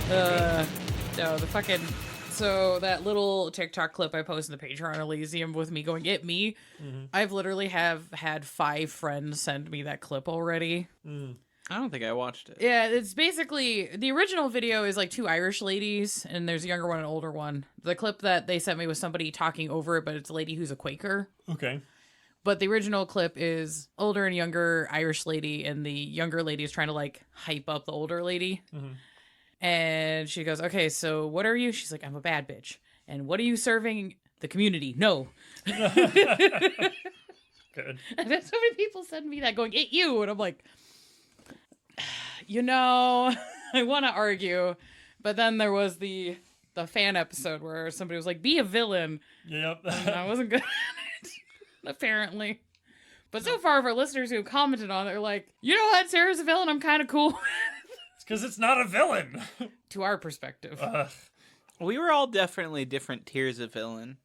No, the fucking... So that little TikTok clip I posted in the Patreon Elysium with me going, "Get me," I've literally have had 5 friends send me that clip already. I don't think I watched it. Yeah, it's basically... The original video is like 2 Irish ladies, and there's a younger one and an older one. The clip that they sent me was somebody talking over it, but it's a lady who's a Quaker. Okay. But the original clip is older and younger Irish lady, and the younger lady is trying to, like, hype up the older lady. And she goes, "Okay, so what are you?" She's like, "I'm a bad bitch. And what are you serving the community?" "No." Good. And then so many people send me that going, "It you." And I'm like, I want to argue. But then there was the fan episode where somebody was like, "Be a villain." Yep. And I wasn't good at it, apparently. But so far, of our listeners who commented on it, they're like, "You know what? Sarah's a villain. I'm kind of cool." Because it's not a villain. To our perspective. We were all definitely different tiers of villain.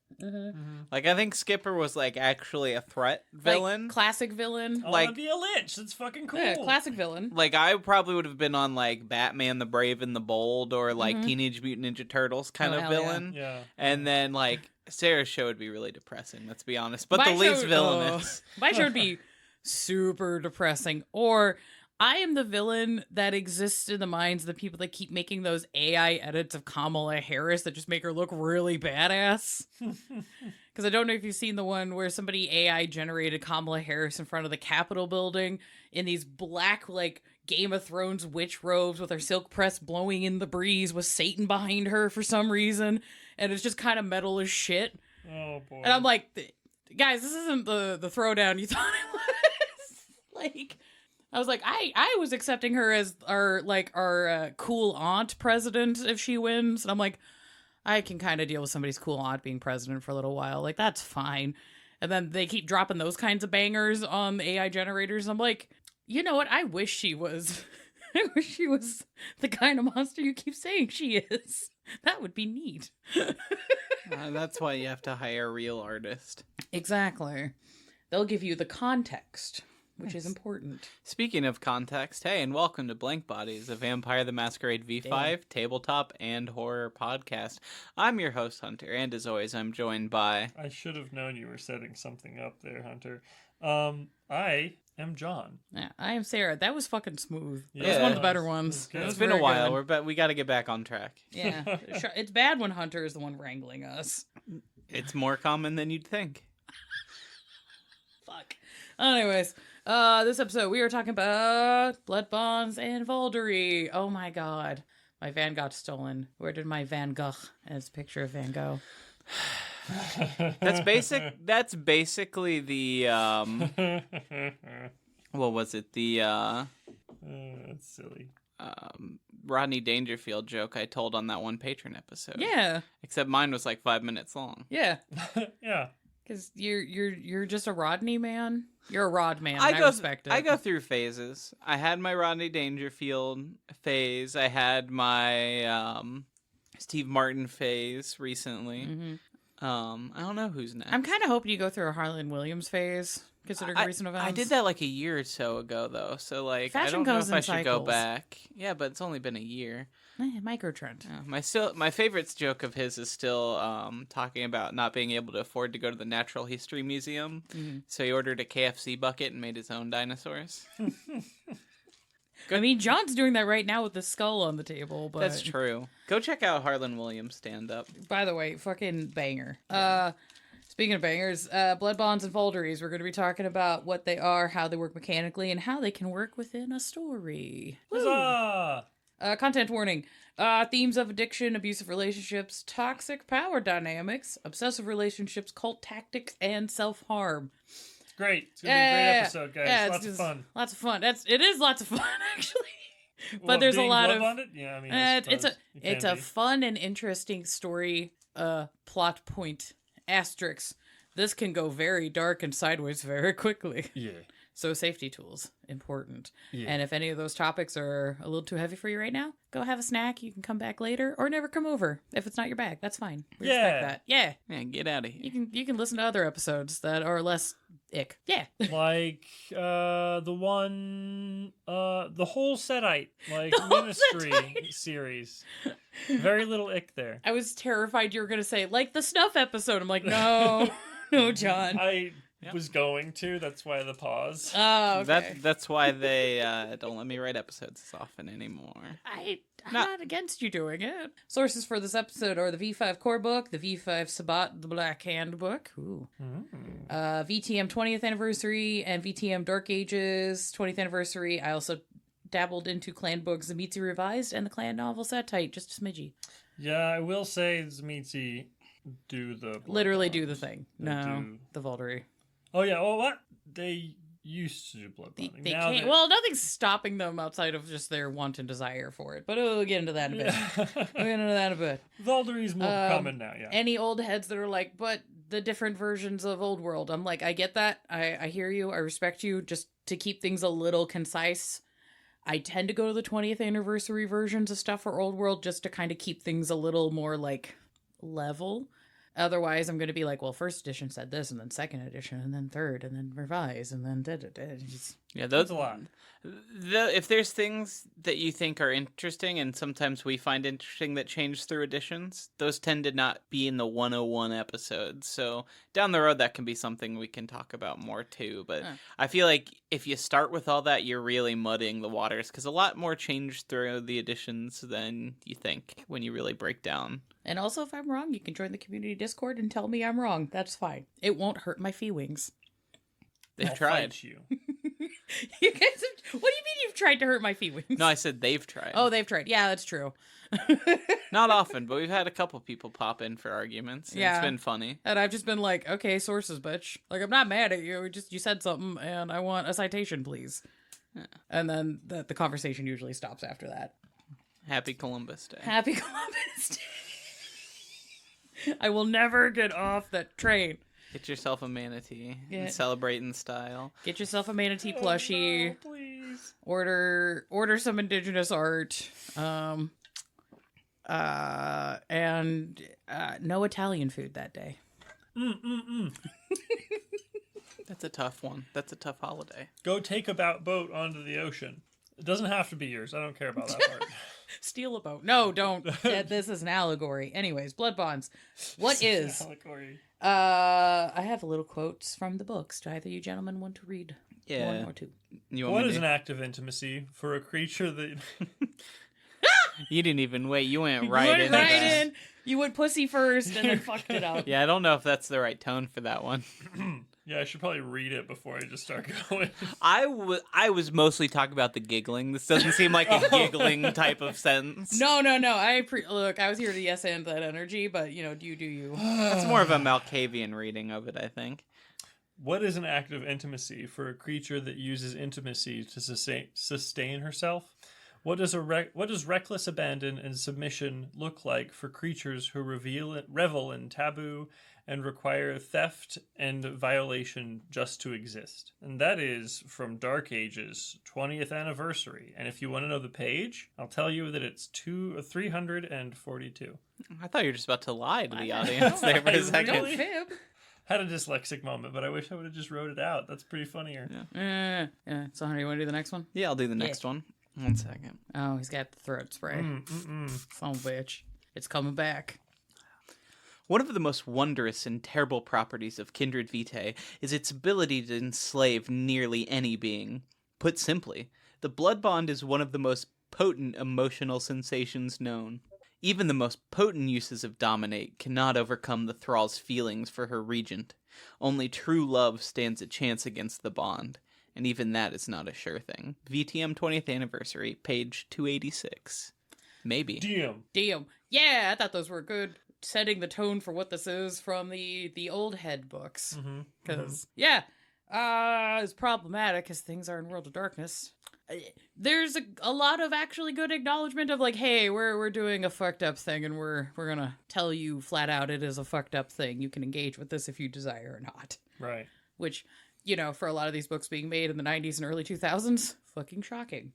Like, I think Skipper was, like, actually a threat villain. Like, classic villain. I like- want to be a lich. That's fucking cool. Yeah, classic villain. Like, I probably would have been on, like, Batman the Brave and the Bold or, like, Teenage Mutant Ninja Turtles kind Oh, of hell yeah. villain. Yeah. And then, like, Sarah's show would be really depressing, let's be honest. But My the least show- villainous. My show would be super depressing. Or I am the villain that exists in the minds of the people that keep making those AI edits of Kamala Harris that just make her look really badass. Because I don't know if you've seen the one where somebody AI generated Kamala Harris in front of the Capitol building in these black, like, Game of Thrones witch robes with her silk press blowing in the breeze with Satan behind her for some reason. And it's just kind of metal as shit. Oh, boy. And I'm like, guys, this isn't the throwdown you thought it was. Like, I was like, I was accepting her as our cool aunt president if she wins. And I'm like, I can kind of deal with somebody's cool aunt being president for a little while. Like, that's fine. And then they keep dropping those kinds of bangers on the AI generators. I'm like, you know what? I wish she was. I wish she was the kind of monster you keep saying she is. That would be neat. That's why you have to hire a real artist. Exactly. They'll give you the context, which is important. Speaking of context, hey, and welcome to Blank Bodies, a Vampire the Masquerade V5 tabletop and horror podcast. I'm your host, Hunter, and as always, I'm joined by... I should have known you were setting something up there, Hunter. I am John. Yeah, I am Sarah. That was fucking smooth. That was Yeah. one of the better ones. It was It's good. been a while, Good. we got to get back on track. Yeah. It's bad when Hunter is the one wrangling us. It's more common than you'd think. Fuck. Anyways, this episode we are talking about blood bonds and Vaulderies. Oh my god. My van got stolen. Where did my Van Gogh as a picture of Van Gogh? That's basically the what was it? The That's silly. Rodney Dangerfield joke I told on that one Patreon episode. Yeah. Except mine was like 5 minutes long. Yeah. Yeah. Because you're just a Rodney man. You're a Rod man. I respect it. I go through phases. I had my Rodney Dangerfield phase. I had my Steve Martin phase recently. I don't know who's next. I'm kind of hoping you go through a Harlan Williams phase, considering recent events. I did that like a year or so ago, though. So like, Fashion I don't know goes if I in should go cycles. back. Yeah, but it's only been a year. Microtrend. My favorite joke of his is still talking about not being able to afford to go to the Natural History Museum, so he ordered a KFC bucket and made his own dinosaurs. I mean, John's doing that right now with the skull on the table. But That's true. Go check out Harlan Williams stand up. By the way, fucking banger. Speaking of bangers, blood bonds and Vaulderies. We're going to be talking about what they are, how they work mechanically, and how they can work within a story. Huzzah! Content warning. Themes of addiction, abusive relationships, toxic power dynamics, obsessive relationships, cult tactics, and self-harm. It's great. It's going to be a great episode, guys. Yeah, Lots of fun. Lots of fun. It is lots of fun, actually. But Well, there's a being lot of... blood-bonded? Yeah, I mean, I it's suppose it it's can a be. fun and interesting story. Plot point asterisk. This can go very dark and sideways very quickly. Yeah. So safety tools important. Yeah. And if any of those topics are a little too heavy for you right now, go have a snack. You can come back later or never come over if it's not your bag. That's fine. We respect that. Yeah. Man, get out of here. You can listen to other episodes that are less Ick. Yeah. Like the one, the whole Setite, like The whole Ministry Setite. series. Very little ick there. I was terrified you were going to say, like the Snuff episode. I'm like, no. No, John. I was going to. That's why the pause. Oh, okay. That's why they don't let me write episodes as often anymore. I'm not against you doing it. Sources for this episode are the V5 Core Book, the V5 Sabbat, the Black Handbook, VTM 20th Anniversary, and VTM Dark Ages 20th Anniversary. I also dabbled into Clan books, Zamitzi Revised, and the Clan novel Satite, just a smidgy. Yeah, I will say Zamitzi do the... Literally do the thing. They No, do. the Vauldery. Oh, yeah. Oh, what? They used to do blood bonding. They Now can't. Well, nothing's stopping them outside of just their want and desire for it. But we'll get into that in a bit. We'll get into that in a bit. Vaulderies more common now, yeah. Any old heads that are like, but the different versions of Old World. I'm like, I get that. I hear you. I respect you. Just to keep things a little concise, I tend to go to the 20th anniversary versions of stuff for Old World just to kind of keep things a little more like level. Otherwise, I'm going to be like, well, first edition said this, and then second edition, and then third, and then revise, and then da-da-da. Yeah, That's a lot. If there's things that you think are interesting, and sometimes we find interesting that change through editions, those tend to not be in the 101 episodes. So down the road, that can be something we can talk about more too. But I feel like if you start with all that, you're really muddying the waters, because a lot more change through the editions than you think when you really break down. And also, if I'm wrong, you can join the community Discord and tell me I'm wrong. That's fine. It won't hurt my feelings. They've I'll tried. fight you. You guys have, what do you mean you've tried to hurt my feelings? No, I said they've tried. Oh, they've tried. Yeah, that's true. Not often, but we've had a couple people pop in for arguments. And Yeah. It's been funny. And I've just been like, okay, sources, bitch. Like, I'm not mad at you. You said something, and I want a citation, please. Yeah. And then the conversation usually stops after that. Happy Columbus Day. Happy Columbus Day. I will never get off that train. Get yourself a manatee Yeah. and celebrate in style. Get yourself a manatee plushie. Oh, no, please. Order some indigenous art. And no Italian food that day. That's a tough one. That's a tough holiday. Go take a boat onto the ocean. It doesn't have to be yours. I don't care about that part. Steal a boat. No, don't. This is an allegory. Anyways, blood bonds. What is? Allegory. I have little quotes from the books. Do either of you gentlemen want to read one or two? You want What me is to- an act of intimacy for a creature that... You didn't even wait. You went You right went into right that. in. You went pussy first and then fucked it up. Yeah, I don't know if that's the right tone for that one. Yeah, I should probably read it before I just start going. I was mostly talking about the giggling. This doesn't seem like a giggling type of sentence. No. Look, I was here to yes and that energy, but you do you. It's more of a Malkavian reading of it, I think. What is an act of intimacy for a creature that uses intimacy to sustain herself? What does reckless abandon and submission look like for creatures who revel in taboo and require theft and violation just to exist? And that is from Dark Ages 20th Anniversary. And if you want to know the page, I'll tell you that it's 342. I thought you were just about to lie to the audience there for a second. Really? Fib. Had a dyslexic moment, but I wish I would have just wrote it out. That's pretty funnier. Yeah. So, honey, you want to do the next one? Yeah, I'll do the next one. 1 second. Oh, he's got the throat spray. Son of a bitch. It's coming back. One of the most wondrous and terrible properties of Kindred Vitae is its ability to enslave nearly any being. Put simply, the blood bond is one of the most potent emotional sensations known. Even the most potent uses of dominate cannot overcome the thrall's feelings for her regent. Only true love stands a chance against the bond, and even that is not a sure thing. VTM 20th Anniversary, page 286. Maybe. Damn. Yeah, I thought those were good. Setting the tone for what this is from the old head books. Because, it's problematic as things are in World of Darkness. There's a lot of actually good acknowledgement of like, hey, we're doing a fucked up thing and we're gonna tell you flat out it is a fucked up thing. You can engage with this if you desire or not. Right. Which, for a lot of these books being made in the 90s and early 2000s, fucking shocking.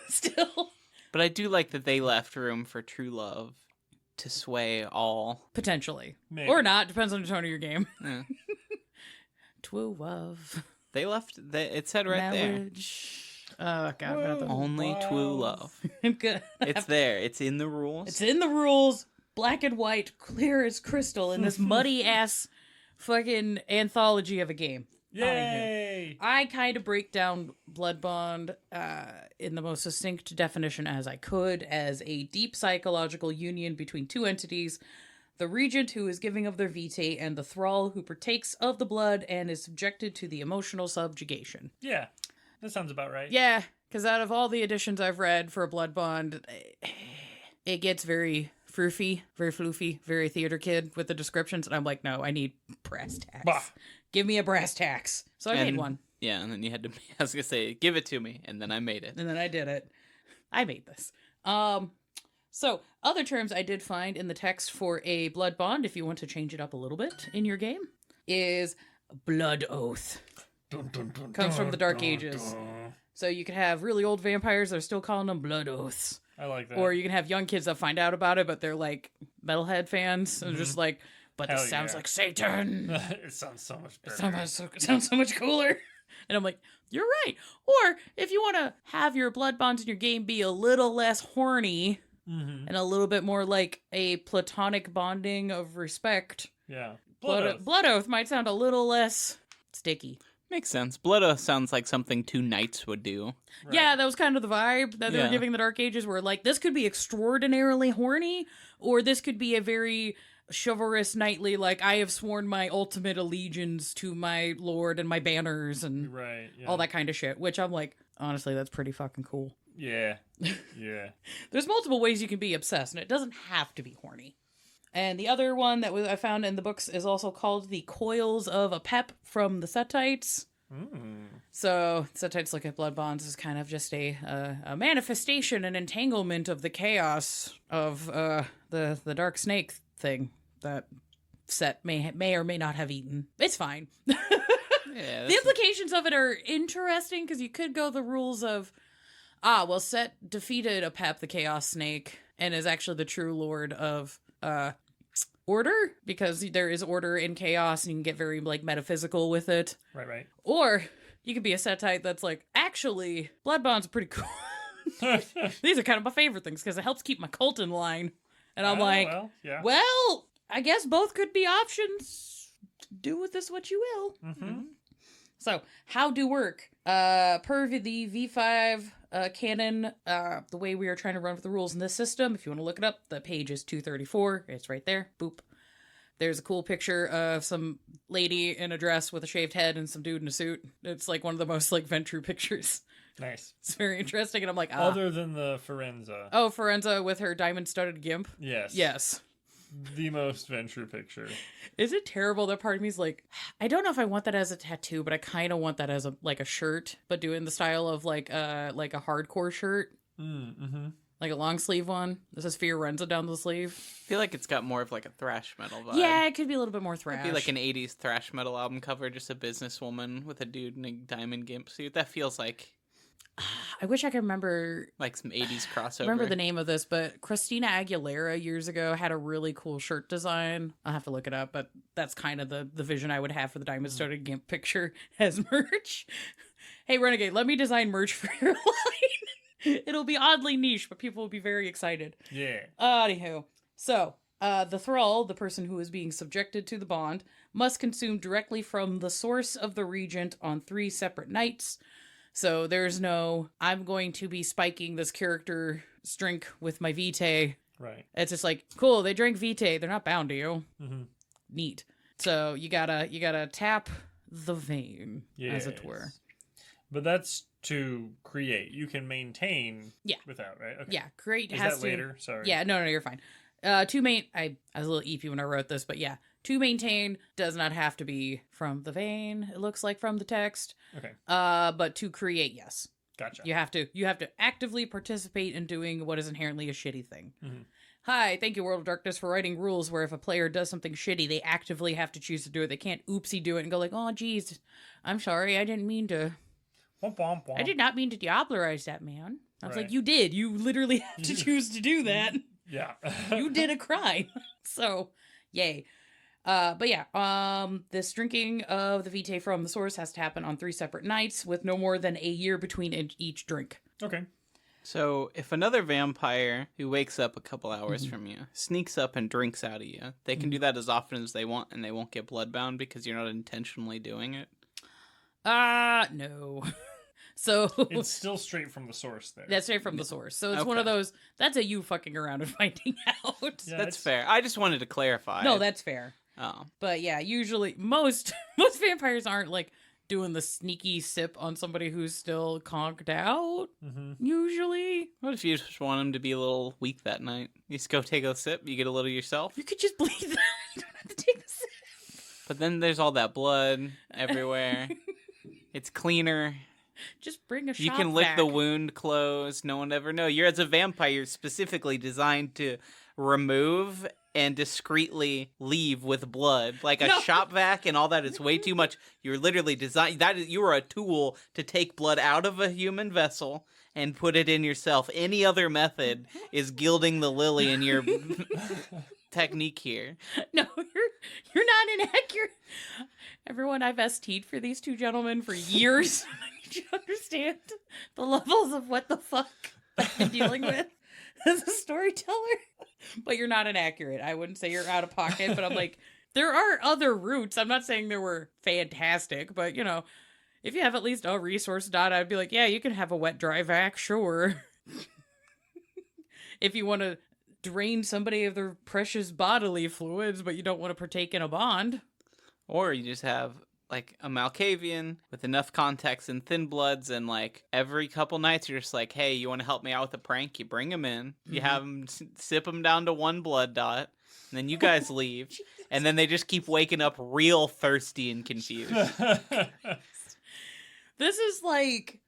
Still. But I do like that they left room for true love to sway all. Potentially. Maybe. Or not, depends on the tone of your game. Yeah. true love. They left. It said right Marriage. Oh, God. Whoa. There. only true love. I'm good. It's there. It's in the rules. It's in the rules. Black and white, clear as crystal in this muddy-ass fucking anthology of a game. Yay! I kind of break down Blood Bond in the most succinct definition as I could as a deep psychological union between two entities, the regent who is giving of their vitae and the thrall who partakes of the blood and is subjected to the emotional subjugation. Yeah, that sounds about right. Yeah, because out of all the editions I've read for Blood Bond, it gets very froofy, very floofy, very theater kid with the descriptions, and I'm like, no, I need brass tacks. Bah. Give me a brass tacks. So I made one. Yeah, and then you had to. I was gonna say, give it to me, and then I made it. And then I did it. I made this. So other terms I did find in the text for a blood bond, if you want to change it up a little bit in your game, is blood oath. Dun, dun, dun, Comes from the Dark dun, Ages. dun. So you could have really old vampires that are still calling them blood oaths. I like that. Or you can have young kids that find out about it, but they're like metalhead fans. And just like, but Hell this sounds yeah. like Satan. It sounds so much It better. sounds so much cooler. And I'm like, you're right. Or if you want to have your blood bonds in your game be a little less horny Mm-hmm. and a little bit more like a platonic bonding of respect, Yeah. Blood Oath might sound a little less sticky. Makes sense. Blood Oath sounds like something two knights would do. Right. Yeah, that was kind of the vibe that they were Yeah. giving the Dark Ages, where like this could be extraordinarily horny, or this could be a very chivalrous knightly, like I have sworn my ultimate allegiance to my lord and my banners and Right. Yeah. all that kind of shit, which I'm like, honestly, that's pretty fucking cool. Yeah. Yeah. There's multiple ways you can be obsessed, and it doesn't have to be horny. And the other one that I found in the books is also called the Coils of a Pep from the Setites. So Setites look at blood bonds as kind of just a manifestation and entanglement of the chaos of the dark snake thing that Set may or may not have eaten. It's fine. Yeah, The implications of it are interesting because you could go the rules of, Set defeated a Pep, the Chaos Snake, and is actually the true lord of order, because there is order in chaos and you can get very like metaphysical with it. Right. Or you could be a Setite that's like, actually, blood bonds are pretty cool. These are kind of my favorite things because it helps keep my cult in line. And I'm like, well, yeah. well, I guess both could be options. Do with this what you will. Mm-hmm. So, how do work? Per the V5 canon, the way we are trying to run with the rules in this system, if you want to look it up, the page is 234. It's right there. Boop. There's a cool picture of some lady in a dress with a shaved head and some dude in a suit. It's like one of the most like Ventrue pictures. Nice. It's very interesting, and I'm like, Other than the Forenza. Oh, Forenza with her diamond-studded gimp? Yes. Yes. The most Venture picture. Is it terrible that part of me is like, I don't know if I want that as a tattoo, but I kind of want that as a shirt, but doing the style of like a hardcore shirt, Mm-hmm. like a long sleeve one. This is Fiorenza down the sleeve. I feel like it's got more of like a thrash metal vibe. Yeah, it could be a little bit more thrash. It'd be like an 80s thrash metal album cover, just a businesswoman with a dude in a diamond gimp suit. That feels like I wish I could remember some 80s crossover. remember the name of this, but Christina Aguilera years ago had a really cool shirt design. I'll have to look it up, but that's kind of the vision I would have for the diamond studded gimp picture as merch. Hey, Renegade, let me design merch for your line. It'll be oddly niche, but people will be very excited. Yeah. Anywho, so the thrall, the person who is being subjected to the bond, must consume directly from the source of the regent on 3 separate nights. So there's no, I'm going to be spiking this character's drink with my vitae. Right. It's just like, cool, they drank vitae. They're not bound to you. Mm-hmm. Neat. So you gotta tap the vein, as it were. But that's to create. You can maintain without, right? Okay. Yeah, create Is has that to. later? Sorry. Yeah, no, you're fine. To I was a little eepy when I wrote this, but yeah, to maintain does not have to be from the vein. It looks like from the text. Okay. But to create, yes. Gotcha. You have to actively participate in doing what is inherently a shitty thing. Mm-hmm. Hi, thank you, World of Darkness, for writing rules where if a player does something shitty, they actively have to choose to do it. They can't oopsie do it and go like, oh, geez, I'm sorry, I didn't mean to. Womp, womp, womp. I did not mean to diablerize that man. I was Right. like, you did. You literally have to choose to do that. Yeah. You did a crime. So, yay. But yeah, this drinking of the vitae from the source has to happen on 3 separate nights with no more than a year between each drink. Okay. So if another vampire who wakes up a couple hours from you sneaks up and drinks out of you, they can do that as often as they want and they won't get bloodbound because you're not intentionally doing it? No. So It's still straight from the source there. that's straight from the source. So it's one of those, that's a you fucking around and finding out. Yeah, That's fair. I just wanted to clarify. No, that's fair. Oh. But yeah, usually most vampires aren't like doing the sneaky sip on somebody who's still conked out. Usually, What if you just want him to be a little weak that night? You just go take a sip, you get a little yourself. you could just bleed them. You don't have to take the sip. But then there's all that blood everywhere. It's cleaner. Just bring a shot You can lick back. the wound closed. No one ever know. You're as a vampire, you're specifically designed to remove and discreetly leave with blood. Like a shop vac and all that is way too much. You're literally designed. You are a tool to take blood out of a human vessel and put it in yourself. Any other method is gilding the lily in your technique here. No, you're not inaccurate. Everyone, I've ST'd for these two gentlemen for years. I need you to understand the levels of what the fuck I've been dealing with as a storyteller. But you're not inaccurate. I wouldn't say you're out of pocket, but I'm like, there are other routes. I'm not saying they were fantastic, but you know, if you have at least a resource dot, I'd be like, yeah, you can have a wet dry vac, sure. If you want to drain somebody of their precious bodily fluids, but you don't want to partake in a bond. Or you just have like a Malkavian with enough contacts and thin bloods, and like every couple nights you're just like, hey, you want to help me out with a prank? You bring him in, you have him sip him down to 1 blood dot, and then you guys leave, and then they just keep waking up real thirsty and confused. This is like...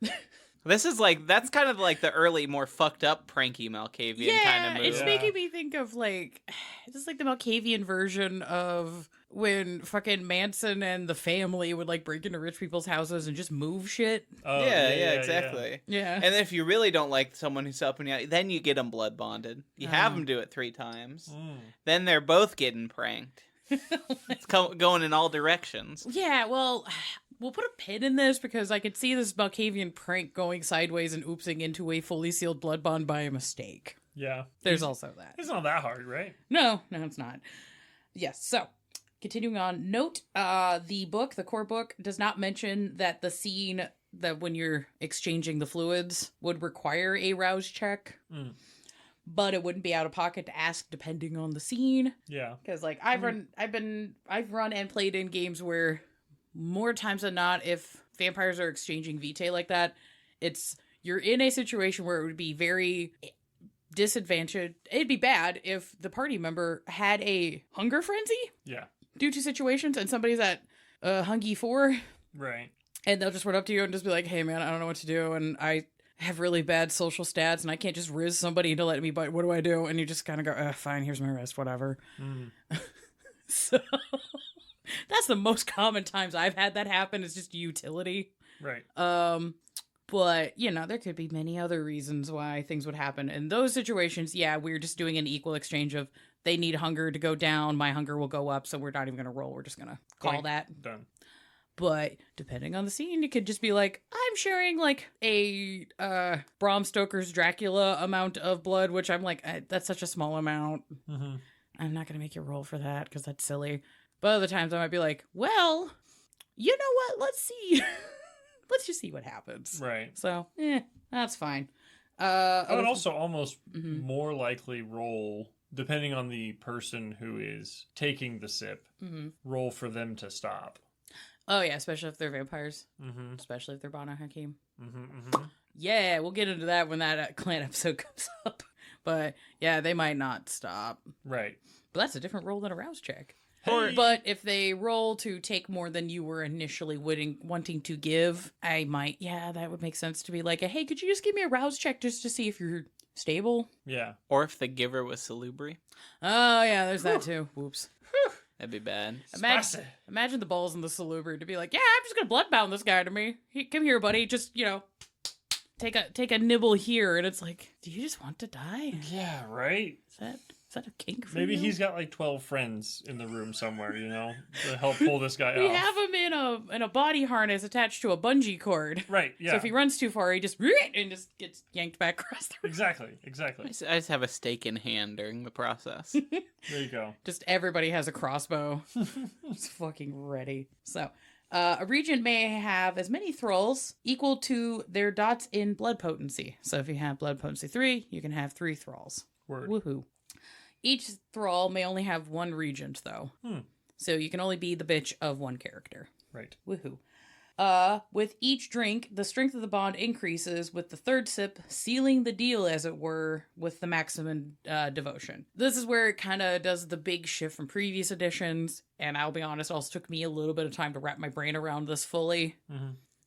That's kind of like the early, more fucked up pranky Malkavian kind of move. It's making me think of like, this is like the Malkavian version of when fucking Manson and the family would like break into rich people's houses and just move shit. Oh, yeah, exactly. Yeah. And if you really don't like someone who's helping you out, then you get them blood bonded. You have them do it 3 times. Then they're both getting pranked. It's going in all directions. Yeah, well, we'll put a pin in this because I could see this Malkavian prank going sideways and oopsing into a fully sealed blood bond by a mistake. Yeah. There's also that. It's not that hard, right? No, it's not. Yes, so... Continuing on, note, the core book, does not mention that the scene that when you're exchanging the fluids would require a rouse check, but it wouldn't be out of pocket to ask depending on the scene. Yeah. Because like I've run and played in games where more times than not, if vampires are exchanging vitae like that, you're in a situation where it would be very disadvantaged. It'd be bad if the party member had a hunger frenzy. Yeah. Due to situations, and somebody's at Hungy 4. Right. And they'll just run up to you and just be like, hey man, I don't know what to do, and I have really bad social stats, and I can't just riz somebody into letting me bite. What do I do? And you just kind of go, fine, here's my wrist, whatever. So that's the most common times I've had that happen, is just utility. Right. But, you know, there could be many other reasons why things would happen. In those situations, yeah, we're just doing an equal exchange of they need hunger to go down, my hunger will go up, so we're not even going to roll. We're just going to call that. Done. But depending on the scene, you could just be like, I'm sharing like a Bram Stoker's Dracula amount of blood, which I'm like, that's such a small amount. Mm-hmm. I'm not going to make you roll for that because that's silly. But other times I might be like, well, you know what? Let's see. Let's just see what happens. Right. So, that's fine. I would also almost more likely roll, depending on the person who is taking the sip, roll for them to stop. Oh, yeah, especially if they're vampires. Mm-hmm. Especially if they're Bana Hakim. Mm-hmm. Yeah, we'll get into that when that clan episode comes up. But, yeah, they might not stop. Right. But that's a different roll than a rouse check. Hey. But if they roll to take more than you were initially wanting to give, I might, that would make sense to be like, hey, could you just give me a rouse check just to see if you're stable? Yeah. Or if the giver was salubri. Oh, yeah, there's that too. Whoops. That'd be bad. Imagine the balls in the salubri to be like, yeah, I'm just going to bloodbound this guy to me. Come here, buddy. Just, take a nibble here, and it's like, do you just want to die? Yeah, right? Is that a kink for Maybe you? he's got like 12 friends in the room somewhere, to help pull this guy We off. have him in a body harness attached to a bungee cord. Right, yeah. So if he runs too far, he just gets yanked back across the room. Exactly. I just have a stake in hand during the process. There you go. Just everybody has a crossbow. It's fucking ready. So, a regent may have as many thralls equal to their dots in blood potency. So if you have blood potency 3, you can have 3 thralls. Word. Woohoo. Each thrall may only have 1 regent, though. So you can only be the bitch of 1 character. Right. Woohoo. With each drink, the strength of the bond increases, with the 3rd sip sealing the deal, as it were, with the maximum devotion. This is where it kind of does the big shift from previous editions, and I'll be honest, it also took me a little bit of time to wrap my brain around this fully.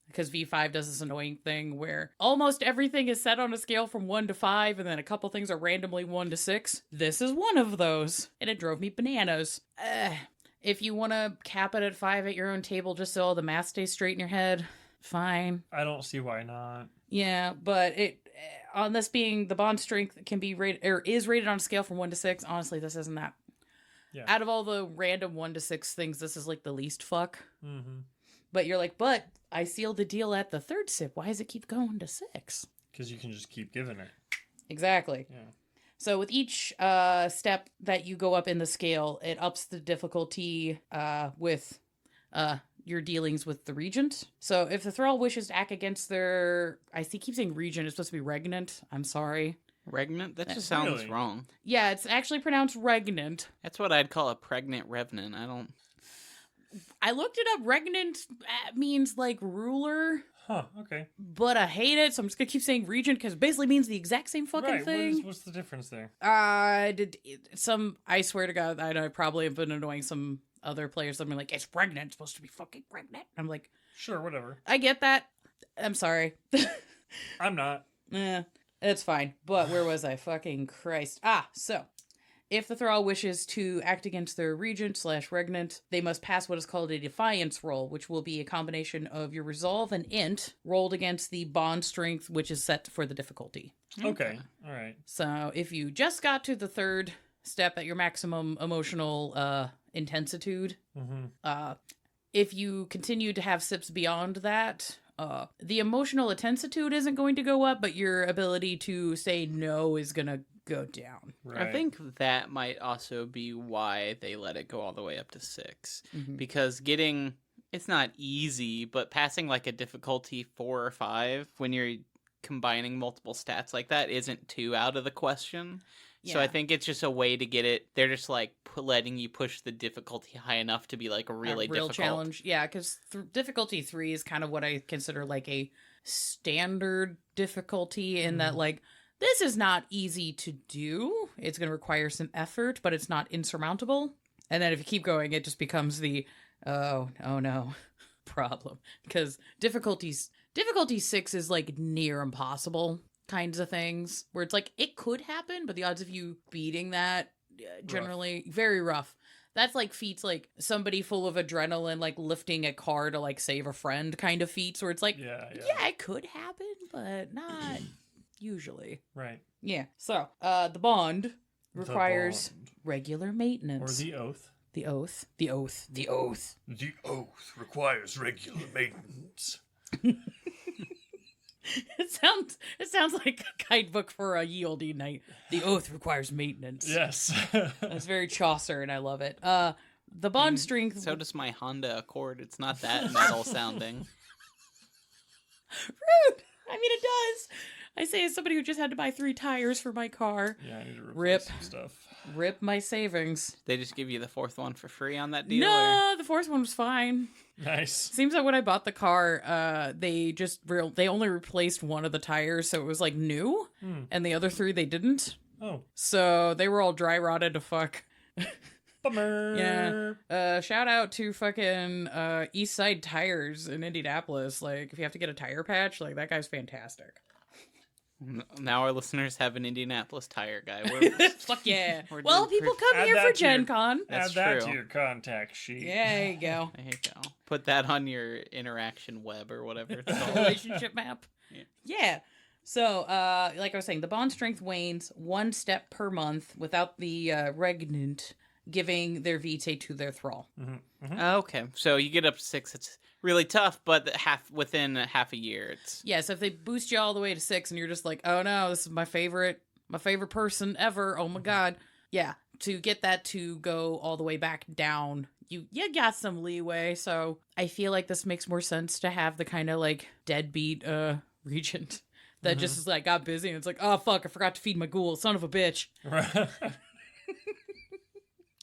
Because V5 does this annoying thing where almost everything is set on a scale from 1 to 5, and then a couple things are randomly 1 to 6. This is one of those, and it drove me bananas. If you want to cap it at 5 at your own table just so all the math stays straight in your head, fine. I don't see why not. Yeah, but on this being the bond strength can be rated, or is rated on a scale from 1 to 6, honestly, this isn't that. Yeah. Out of all the random 1 to 6 things, this is like the least fuck. Mm-hmm. But you're like, but I sealed the deal at the 3rd sip. Why does it keep going to 6? Because you can just keep giving it. Exactly. Yeah. So with each step that you go up in the scale, it ups the difficulty with your dealings with the regent. So if the thrall wishes to act against their... keep saying regent. It's supposed to be regnant. I'm sorry. Regnant? That just sounds Really? wrong. Yeah, it's actually pronounced regnant. That's what I'd call a pregnant revenant. I looked it up. Regnant means like ruler, Huh, okay. but I hate it, so I'm just gonna keep saying regent because it basically means the exact same fucking Right, thing. what's the difference there? I swear to God, I know I probably have been annoying some other players. I'm like, it's pregnant, it's supposed to be fucking pregnant. I'm like, Sure, whatever. I get that. I'm sorry. I'm not. It's fine. But where was I? Fucking Christ. So if the thrall wishes to act against their regent/regnant, they must pass what is called a defiance roll, which will be a combination of your resolve and int rolled against the bond strength, which is set for the difficulty. Okay. All right. So if you just got to the 3rd step at your maximum emotional intensitude, if you continue to have sips beyond that, the emotional intensitude isn't going to go up, but your ability to say no is going to go down. Right. I think that might also be why they let it go all the way up to 6. Mhm. Because it's not easy, but passing like a difficulty 4 or 5 when you're combining multiple stats like that isn't too out of the question. So I think it's just a way to get it. They're just like letting you push the difficulty high enough to be like really a real difficult. challenge. Yeah, because difficulty 3 is kind of what I consider like a standard difficulty in that like, this is not easy to do. It's going to require some effort, but it's not insurmountable. And then if you keep going, it just becomes the, oh no, problem. Because difficulty 6 is like near impossible kinds of things, where it's like, it could happen, but the odds of you beating that, generally, very rough. That's like feats like somebody full of adrenaline, like lifting a car to like save a friend kind of feats, where it's like, yeah, it could happen, but not usually. Right. Yeah. So, the bond requires regular maintenance. Or the oath. The oath. The oath. The oath. The oath requires regular maintenance. It sounds like a guidebook for a ye olde night. The oath requires maintenance. Yes. That's very Chaucer, and I love it. The bond strength. So does my Honda Accord. It's not that metal sounding. Rude. I mean, it does. I say as somebody who just had to buy 3 tires for my car. Yeah, I need to replace Rip. some stuff. Rip my savings. They just give you the 4th one for free on that deal? No, the 4th one was fine. Nice. Seems like when I bought the car, they only replaced one of the tires, so it was like new, and the other 3 they didn't. Oh. So they were all dry rotted to fuck. Bummer. Yeah. Shout out to fucking East Side Tires in Indianapolis. Like, if you have to get a tire patch, like, that guy's fantastic. Now our listeners have an Indianapolis tire guy. Fuck yeah. We're Well, doing people come Add here that for to your- Gen Con. That's Add that true. to your contact sheet. Yeah, there you go. There you go. Put that on your interaction web or whatever it's called. Relationship map. Yeah. Yeah. So, like I was saying, the bond strength wanes 1 step per month without the regnant giving their vitae to their thrall. Okay, so you get up to 6. It's really tough, but within half a year, it's Yeah, so if they boost you all the way to 6 and you're just like, oh no, this is my favorite person ever. Oh my god. Yeah, to get that to go all the way back down, you got some leeway. So I feel like this makes more sense to have the kind of like deadbeat regent that just is like got busy and it's like, oh fuck, I forgot to feed my ghoul, son of a bitch. Right.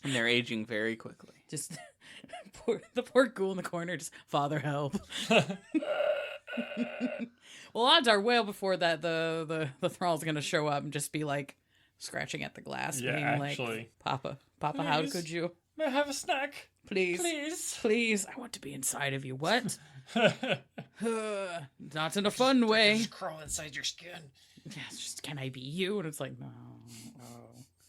and they're aging very quickly. Just the poor ghoul in the corner, just father help. Well, odds are well before that the thrall's gonna show up and just be like scratching at the glass, Yeah, being actually. like, Papa, how Please. could you? May I have a snack? Please, Please. I want to be inside of you. What? Not in a fun way. Just crawl inside your skin. Yeah, it's just, can I be you? And it's like, no.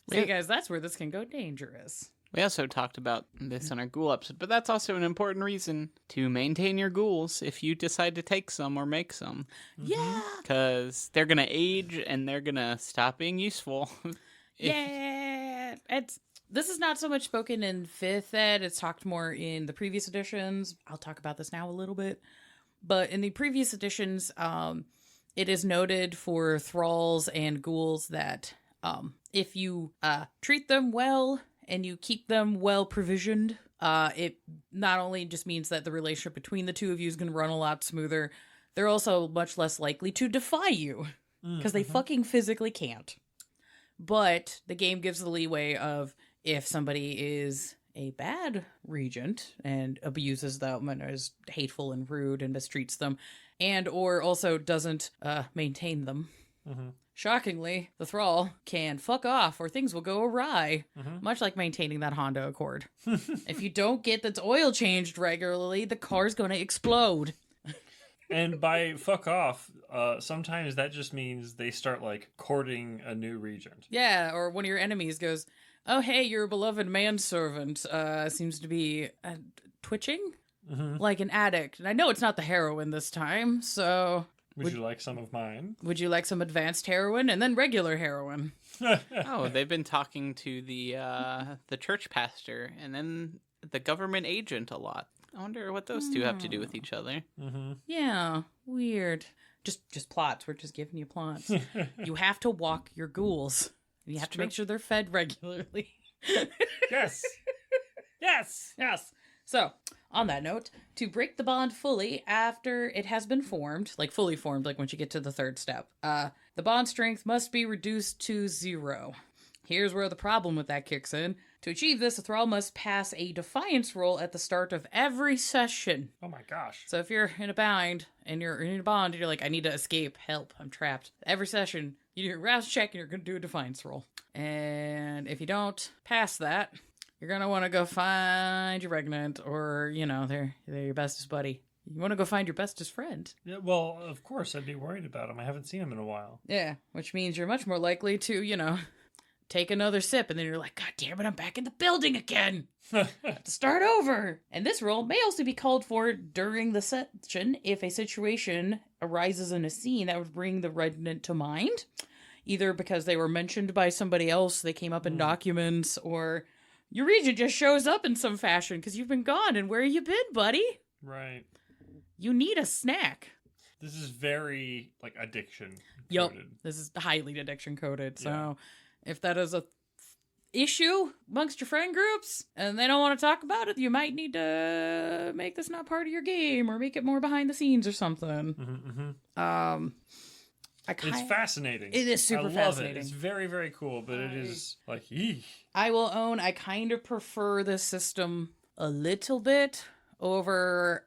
So you guys, that's where this can go dangerous. We also talked about this on our ghoul episode, but that's also an important reason to maintain your ghouls if you decide to take some or make some. Yeah. Because they're going to age and they're going to stop being useful. Yeah. This is not so much spoken in 5th ed. It's talked more in the previous editions. I'll talk about this now a little bit. But in the previous editions, it is noted for thralls and ghouls that if you treat them well and you keep them well provisioned, it not only just means that the relationship between the two of you is going to run a lot smoother, they're also much less likely to defy you because they fucking physically can't. But the game gives the leeway of if somebody is a bad regent and abuses them and is hateful and rude and mistreats them and or also doesn't maintain them. Shockingly, the thrall can fuck off or things will go awry, much like maintaining that Honda Accord. If you don't get its oil changed regularly, the car's going to explode. And by fuck off, sometimes that just means they start like courting a new regent. Yeah, or one of your enemies goes, oh, hey, your beloved manservant seems to be twitching like an addict. And I know it's not the heroin this time, so... Would you like some of mine? Would you like some advanced heroin and then regular heroin? Oh, they've been talking to the church pastor and then the government agent a lot. I wonder what those two have to do with each other. Yeah, weird. Just plots. We're just giving you plots. You have to walk your ghouls. You have to make sure they're fed regularly. Yes. Yes. Yes. So, on that note, to break the bond fully after it has been formed, like fully formed, like once you get to the 3rd step, the bond strength must be reduced to 0. Here's where the problem with that kicks in. To achieve this, a thrall must pass a defiance roll at the start of every session. Oh my gosh. So if you're in a bind and you're in a bond and you're like, I need to escape, help, I'm trapped. Every session, you do a rouse check and you're going to do a defiance roll. And if you don't pass that, you're going to want to go find your regnant or, you know, they're your bestest buddy. You want to go find your bestest friend. Yeah, well, of course, I'd be worried about him. I haven't seen him in a while. Yeah, which means you're much more likely to, you know, take another sip and then you're like, God damn it, I'm back in the building again. To start over. And this roll may also be called for during the session if a situation arises in a scene that would bring the regnant to mind. Either because they were mentioned by somebody else, they came up in documents, or your regent just shows up in some fashion because you've been gone and where you been, buddy? Right. You need a snack. This is very, like, addiction Yup. coded. This is highly addiction coded. So Yeah. if that is a issue amongst your friend groups and they don't want to talk about it, you might need to make this not part of your game or make it more behind the scenes or something. It's fascinating. It is super I love fascinating. It. It's very, very cool, but it is like, eek. I will own I kind of prefer this system a little bit over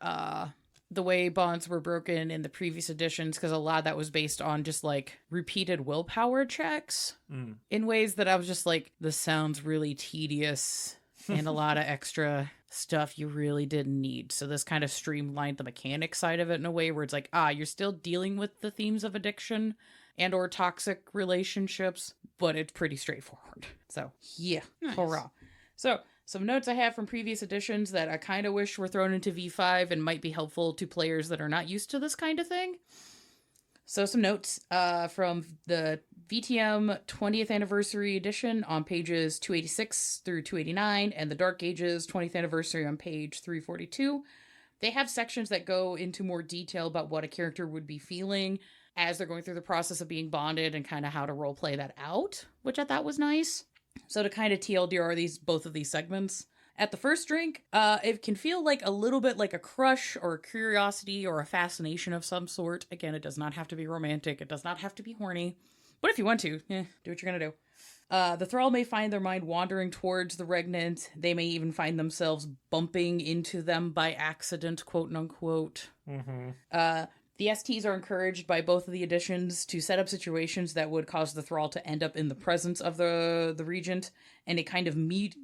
the way bonds were broken in the previous editions, because a lot of that was based on just like repeated willpower checks in ways that I was just like, this sounds really tedious and a lot of extra stuff you really didn't need. So this kind of streamlined the mechanic side of it in a way where it's like, you're still dealing with the themes of addiction and or toxic relationships, but it's pretty straightforward. So yeah, Nice. Hurrah. So some notes I have from previous editions that I kind of wish were thrown into V5 and might be helpful to players that are not used to this kind of thing. So some notes from the VTM 20th Anniversary Edition on pages 286 through 289, and the Dark Ages 20th Anniversary on page 342. They have sections that go into more detail about what a character would be feeling as they're going through the process of being bonded and kind of how to roleplay that out, which I thought was nice. So to kind of TLDR both of these segments. At the first drink, it can feel like a little bit like a crush or a curiosity or a fascination of some sort. Again, it does not have to be romantic. It does not have to be horny. But if you want to, do what you're going to do. The thrall may find their mind wandering towards the regnant. They may even find themselves bumping into them by accident, quote unquote. Mm-hmm. The STs are encouraged by both of the editions to set up situations that would cause the thrall to end up in the presence of the regent in a kind of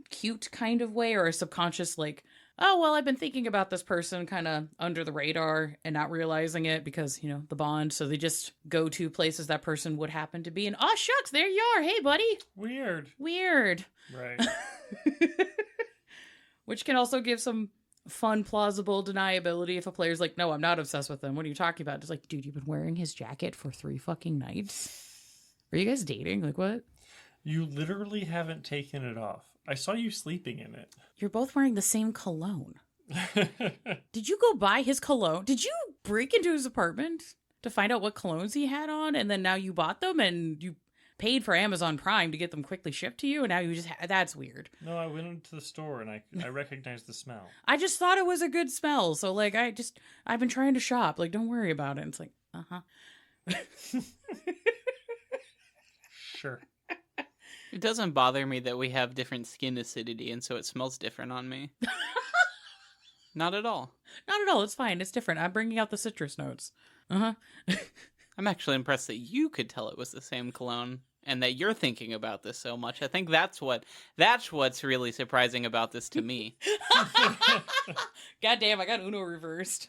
cute kind of way, or a subconscious like, oh, well, I've been thinking about this person kind of under the radar and not realizing it because, the bond. So they just go to places that person would happen to be. And, oh, shucks, there you are. Hey, buddy. Weird. Right. Which can also give some fun, plausible deniability if a player's like, no, I'm not obsessed with him. What are you talking about? It's like, dude, you've been wearing his jacket for 3 fucking nights. Are you guys dating? Like, what? You literally haven't taken it off. I saw you sleeping in it. You're both wearing the same cologne. Did you go buy his cologne? Did you break into his apartment to find out what colognes he had on, and then now you bought them and you paid for Amazon Prime to get them quickly shipped to you, and now you just that's weird. No, I went into the store and I recognized the smell. I just thought it was a good smell, so like I've been trying to shop. Like, don't worry about it. It's like, Sure. It doesn't bother me that we have different skin acidity, and so it smells different on me. Not at all. Not at all. It's fine. It's different. I'm bringing out the citrus notes. I'm actually impressed that you could tell it was the same cologne, and that you're thinking about this so much. I think that's what's really surprising about this to me. God damn, I got Uno reversed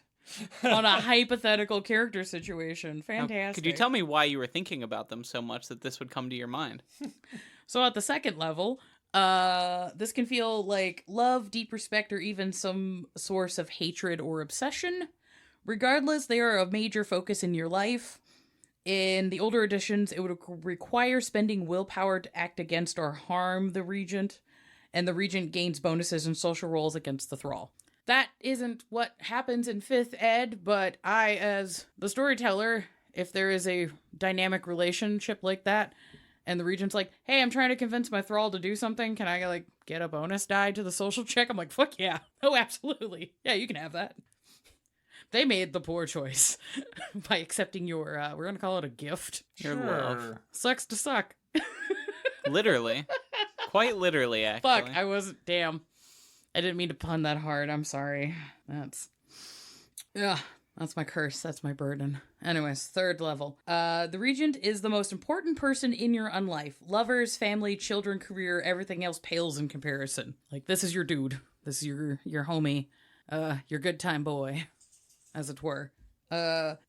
on a hypothetical character situation. Fantastic. Now, could you tell me why you were thinking about them so much that this would come to your mind? So at the second level, this can feel like love, deep respect, or even some source of hatred or obsession. Regardless, they are a major focus in your life. In the older editions, it would require spending willpower to act against or harm the regent, and the regent gains bonuses and social roles against the thrall. That isn't what happens in 5th ed, but I, as the storyteller, if there is a dynamic relationship like that, and the regent's like, hey, I'm trying to convince my thrall to do something, can I, like, get a bonus die to the social check? I'm like, fuck yeah. Oh, absolutely. Yeah, you can have that. They made the poor choice by accepting your, we're going to call it a gift. Your love. Sucks to suck. Literally. Quite literally, actually. Fuck, I wasn't, damn. I didn't mean to pun that hard. I'm sorry. That's my curse. That's my burden. Anyways, 3rd level. The regent is the most important person in your unlife. Lovers, family, children, career, everything else pales in comparison. Like, this is your dude. This is your homie. Your good time boy, as it were.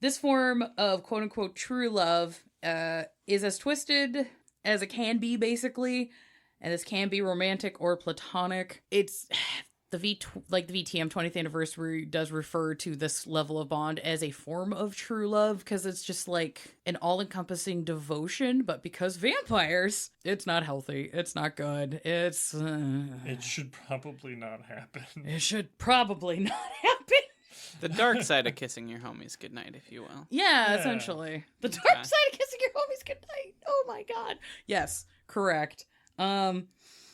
This form of quote-unquote true love is as twisted as it can be, basically. And this can be romantic or platonic. It's the VTM 20th anniversary does refer to this level of bond as a form of true love, because it's just like an all-encompassing devotion. But because vampires, it's not healthy. It's not good. It should probably not happen. It should probably not happen. The dark side of kissing your homies goodnight, if you will. Yeah, essentially. The dark side of kissing your homies goodnight. Oh my god. Yes, correct. When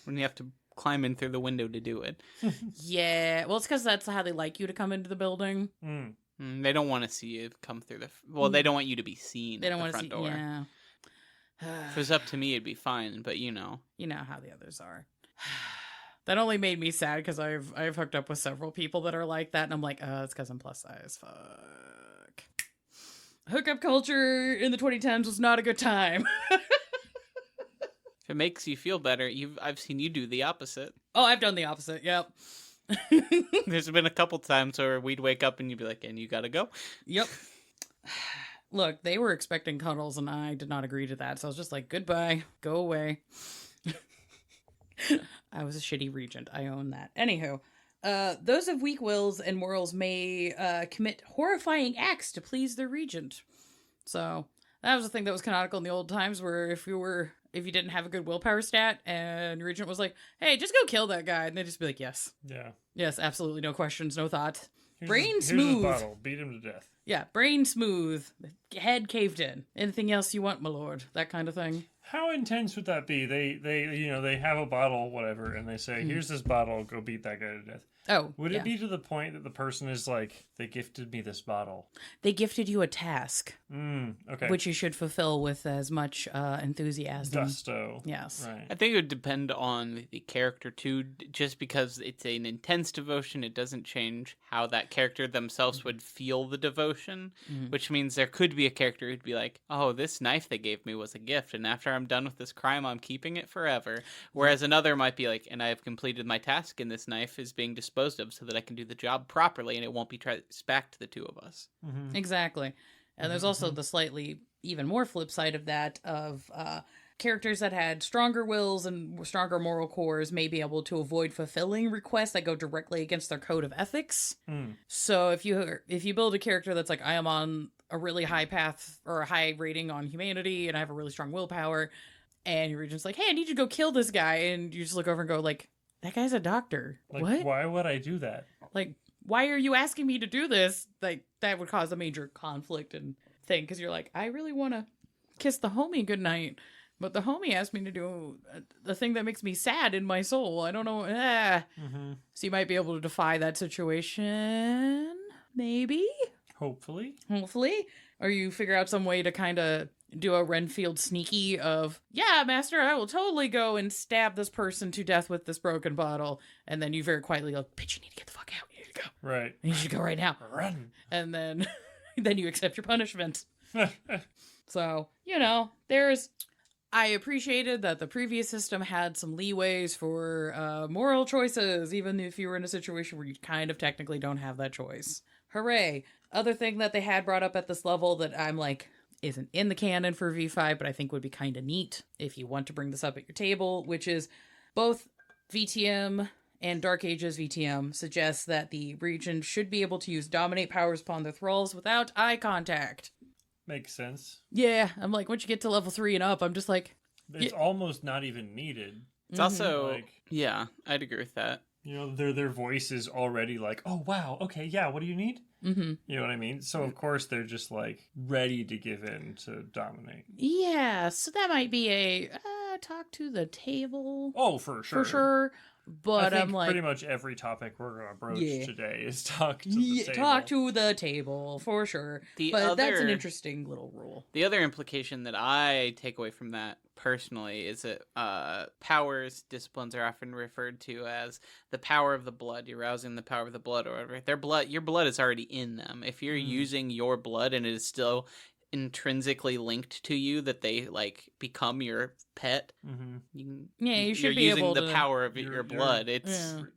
you have to climb in through the window to do it. Yeah, well, it's because that's how they like you to come into the building. They don't want to see you come through they don't want you to be seen. They don't want to see door. Yeah. If it was up to me, it'd be fine, but you know how the others are. That only made me sad because I've hooked up with several people that are like that, and I'm like, it's because I'm plus size. Fuck. Hookup culture in the 2010s was not a good time. If it makes you feel better, I've seen you do the opposite. Oh, I've done the opposite. Yep. There's been a couple times where we'd wake up and you'd be like, and you gotta go? Yep. Look, they were expecting cuddles and I did not agree to that. So I was just like, goodbye, go away. I was a shitty regent. I own that. Anywho, those of weak wills and morals may commit horrifying acts to please their regent. So that was the thing that was canonical in the old times, where if you didn't have a good willpower stat and your regent was like, hey, just go kill that guy, and they'd just be like, yes. Yeah. Yes, absolutely, no questions, no thought. Here's his bottle. Beat him to death. Yeah, brain smooth, head caved in. Anything else you want, my lord? That kind of thing. How intense would that be? They have a bottle, whatever, and they say, here's this bottle, go beat that guy to death. Oh, Would it be to the point that the person is like, they gifted me this bottle? They gifted you a task. Okay. Which you should fulfill with as much enthusiasm. Gusto. Yes. Right. I think it would depend on the character too. Just because it's an intense devotion, it doesn't change how that character themselves would feel the devotion. Which means there could be a character who'd be like, oh, this knife they gave me was a gift, and after I'm done with this crime, I'm keeping it forever. Whereas another might be like, and I have completed my task, and this knife is being disposed of so that I can do the job properly, and it won't be traced back to the two of us. Exactly. And there's also the slightly even more flip side of that, of characters that had stronger wills and stronger moral cores may be able to avoid fulfilling requests that go directly against their code of ethics. So if you build a character that's like, I am on a really high path or a high rating on humanity and I have a really strong willpower, and your regent's like, hey, I need you to go kill this guy, and you just look over and go like, that guy's a doctor. Like, what? Why would I do that? Like, why are you asking me to do this? Like, that would cause a major conflict and thing, because you're like, I really want to kiss the homie goodnight, but the homie asked me to do the thing that makes me sad in my soul. I don't know. So you might be able to defy that situation, maybe? Hopefully. Or you figure out some way to kind of do a Renfield sneaky of, yeah, master, I will totally go and stab this person to death with this broken bottle. And then you very quietly go, bitch, you need to get the fuck out. You need to go. Right. You need to go right now. Run. And then you accept your punishment. So, I appreciated that the previous system had some leeways for moral choices, even if you were in a situation where you kind of technically don't have that choice. Hooray. Other thing that they had brought up at this level that I'm like, isn't in the canon for V5, but I think would be kind of neat if you want to bring this up at your table, which is both VTM and Dark Ages VTM suggests that the regent should be able to use dominate powers upon their thralls without eye contact. Makes sense. Yeah, I'm like, once you get to level 3 and up, I'm just like... It's almost not even needed. It's also... yeah, I'd agree with that. Their voice is already like, oh, wow, okay, yeah, what do you need? You know what I mean? So, of course, they're just, like, ready to give in to dominate. Yeah, so that might be a talk to the table. Oh, for sure. For sure. But I think I'm like... pretty much every topic we're going to broach today is talk to the table. Talk to the table, for sure. That's an interesting little rule. The other implication that I take away from that personally is that powers, disciplines are often referred to as the power of the blood. You're rousing the power of the blood or whatever. Your blood is already in them. If you're using your blood and it is still intrinsically linked to you, that they like become your pet, you should be using able the to... power of your blood.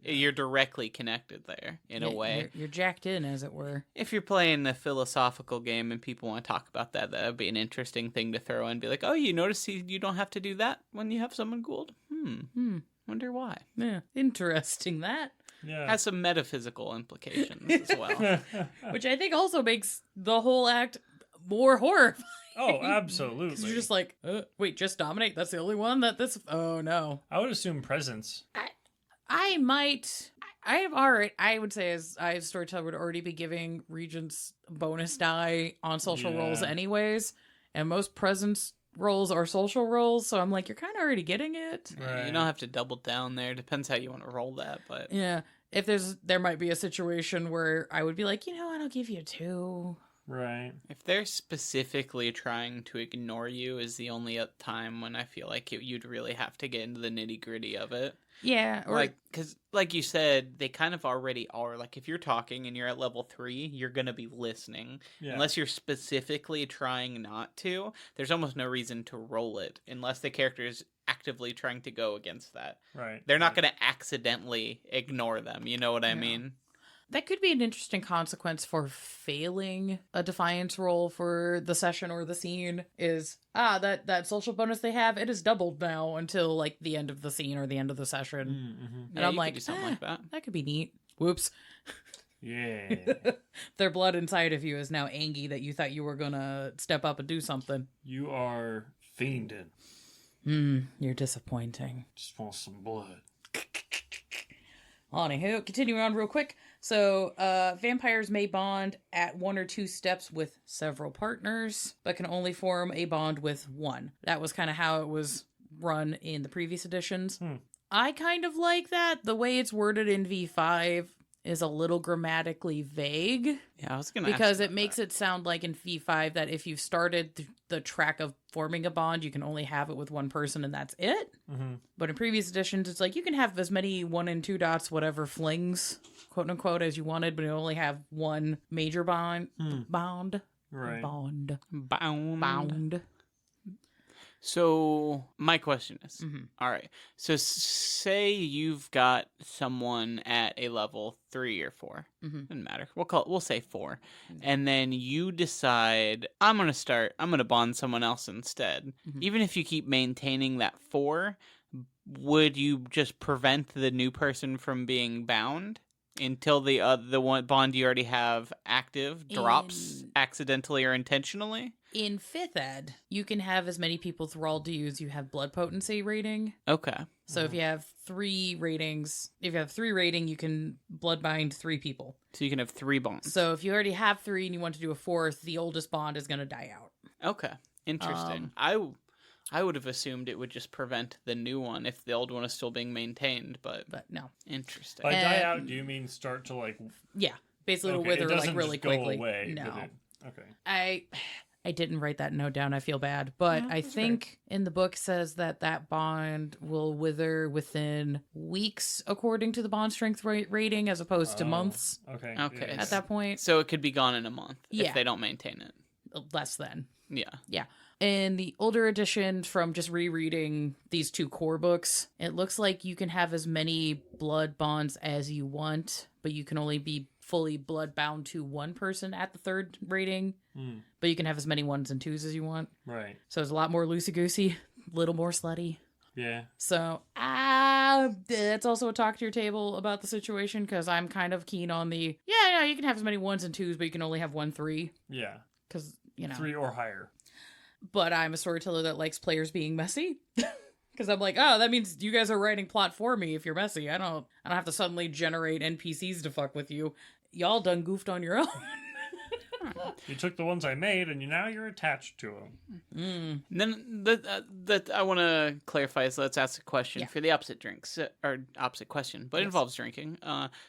You're directly connected there in a way. You're jacked in, as it were. If you're playing a philosophical game and people want to talk about that, that would be an interesting thing to throw in. Be like, oh, you notice you don't have to do that when you have someone Gould? Wonder why. Yeah, interesting that. Yeah. Has some metaphysical implications as well. Which I think also makes the whole act more horrifying. Oh, absolutely. Because you're just like, wait, just dominate? That's the only one that this... Oh, no. I would assume presence. I would say as I, as storyteller, would already be giving regents bonus die on social rolls anyways. And most presence rolls are social rolls. So I'm like, you're kind of already getting it. Right. You don't have to double down there. Depends how you want to roll that, but... Yeah. If there might be a situation where I would be like, I'll give you 2. Right. If they're specifically trying to ignore you is the only time when I feel like you'd really have to get into the nitty gritty of it. Yeah. Or because like you said, they kind of already are. Like if you're talking and you're at level 3, you're going to be listening. Yeah. Unless you're specifically trying not to, there's almost no reason to roll it unless the character is actively trying to go against that. Right. They're not going to accidentally ignore them. You know what I mean? That could be an interesting consequence for failing a defiance roll for the session or the scene is, that social bonus they have, it is doubled now until, like, the end of the scene or the end of the session. And I'm like, something like that. That could be neat. Whoops. Yeah. Their blood inside of you is now angry that you thought you were gonna step up and do something. You are fiending. You're disappointing. Just want some blood. Anywho, continuing on real quick. So, vampires may bond at 1 or 2 steps with several partners, but can only form a bond with one. That was kind of how it was run in the previous editions. I kind of like that. The way it's worded in V5 is a little grammatically vague. Yeah, I was going to because it makes it sound like in V5 that if you've started the track of forming a bond, you can only have it with one person and that's it. Mm-hmm. But in previous editions, it's like you can have as many 1 and 2 dots, whatever flings, quote unquote, as you wanted, but you only have one major bond. Bond. Right. Bond. Bound. So my question is, all right, so say you've got someone at a level 3 or 4, doesn't matter. We'll say 4, and then you decide I'm gonna bond someone else instead. Even if you keep maintaining that 4, would you just prevent the new person from being bound until the one bond you already have active drops accidentally or intentionally? In 5th ed, you can have as many people thralled to you as you have blood potency rating. Okay. So if you have 3 ratings, you can blood bind 3 people. So you can have 3 bonds. So if you already have 3 and you want to do a 4th, the oldest bond is going to die out. Okay. Interesting. I would have assumed it would just prevent the new one if the old one is still being maintained, but no. Interesting. By die out, do you mean start to like? Yeah, basically it'll Okay, wither it doesn't like really just go quickly. away, No. Okay. I didn't write that note down. I feel bad, but I think in the book says that bond will wither within weeks, according to the bond strength rating, as opposed to months. Okay. Okay. At that point, So it could be gone in a month Yeah. if they don't maintain it. less than. Yeah. In the older edition, from just rereading these 2 core books, it looks like you can have as many blood bonds as you want, but you can only be fully blood bound to one person at the 3rd rating. But you can have as many 1s and 2s as you want. Right. So it's a lot more loosey-goosey, a little more slutty. Yeah. So, it's also a talk to your table about the situation, because I'm kind of keen on the, you can have as many 1s and 2s, but you can only have 1 3. Yeah. Because, 3 or higher. But I'm a storyteller that likes players being messy. Because I'm like, that means you guys are writing plot for me if you're messy. I don't have to suddenly generate NPCs to fuck with you. Y'all done goofed on your own. You took the ones I made, and now you're attached to them. Then that I want to clarify is let's ask a question for the opposite drinks or opposite question, but it involves drinking.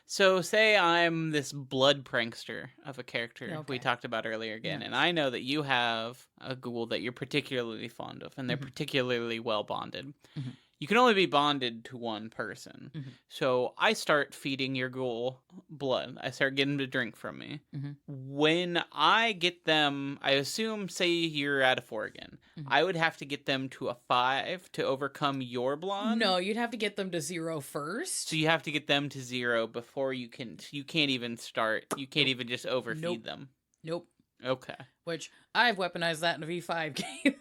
So say I'm this blood prankster of a character we talked about earlier again, and I know that you have a ghoul that you're particularly fond of, and they're particularly well bonded. You can only be bonded to one person. So I start feeding your ghoul blood. I start getting them to drink from me. When I get them, I assume, say you're at a 4 again, I would have to get them to a 5 to overcome your blood? No, you'd have to get them to 0 first. So you have to get them to 0 before you can't even start. You can't even just overfeed them. Nope. Okay. Which, I've weaponized that in a V5 game.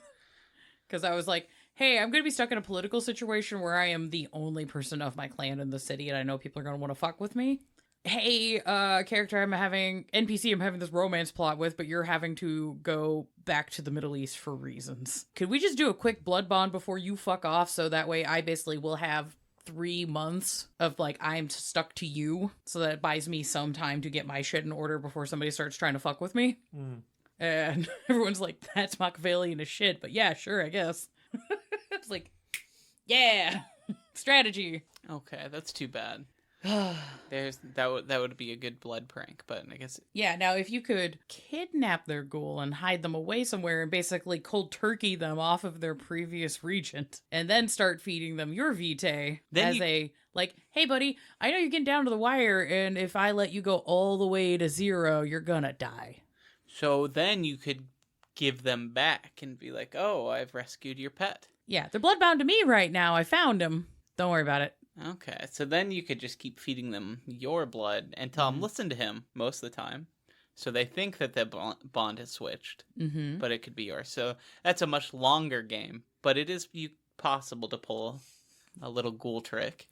Because I was like, hey, I'm going to be stuck in a political situation where I am the only person of my clan in the city, and I know people are going to want to fuck with me. Hey, character I'm having this romance plot with, but you're having to go back to the Middle East for reasons. Could we just do a quick blood bond before you fuck off, so that way I basically will have 3 months of, like, I'm stuck to you, so that it buys me some time to get my shit in order before somebody starts trying to fuck with me? And everyone's like, that's Machiavellian as shit, but yeah, sure, I guess. It's like, yeah, strategy. Okay, that's too bad. That would be a good blood prank, but I guess yeah. Now, if you could kidnap their ghoul and hide them away somewhere and basically cold turkey them off of their previous regent, and then start feeding them your vitae like, hey, buddy, I know you're getting down to the wire, and if I let you go all the way to 0, you're gonna die. So then you could give them back and be like, oh, I've rescued your pet. Yeah, they're bloodbound to me right now. I found him. Don't worry about it. Okay, so then you could just keep feeding them your blood and tell them, listen to him most of the time. So they think that the bond has switched, but it could be yours. So that's a much longer game, but it is possible to pull a little ghoul trick.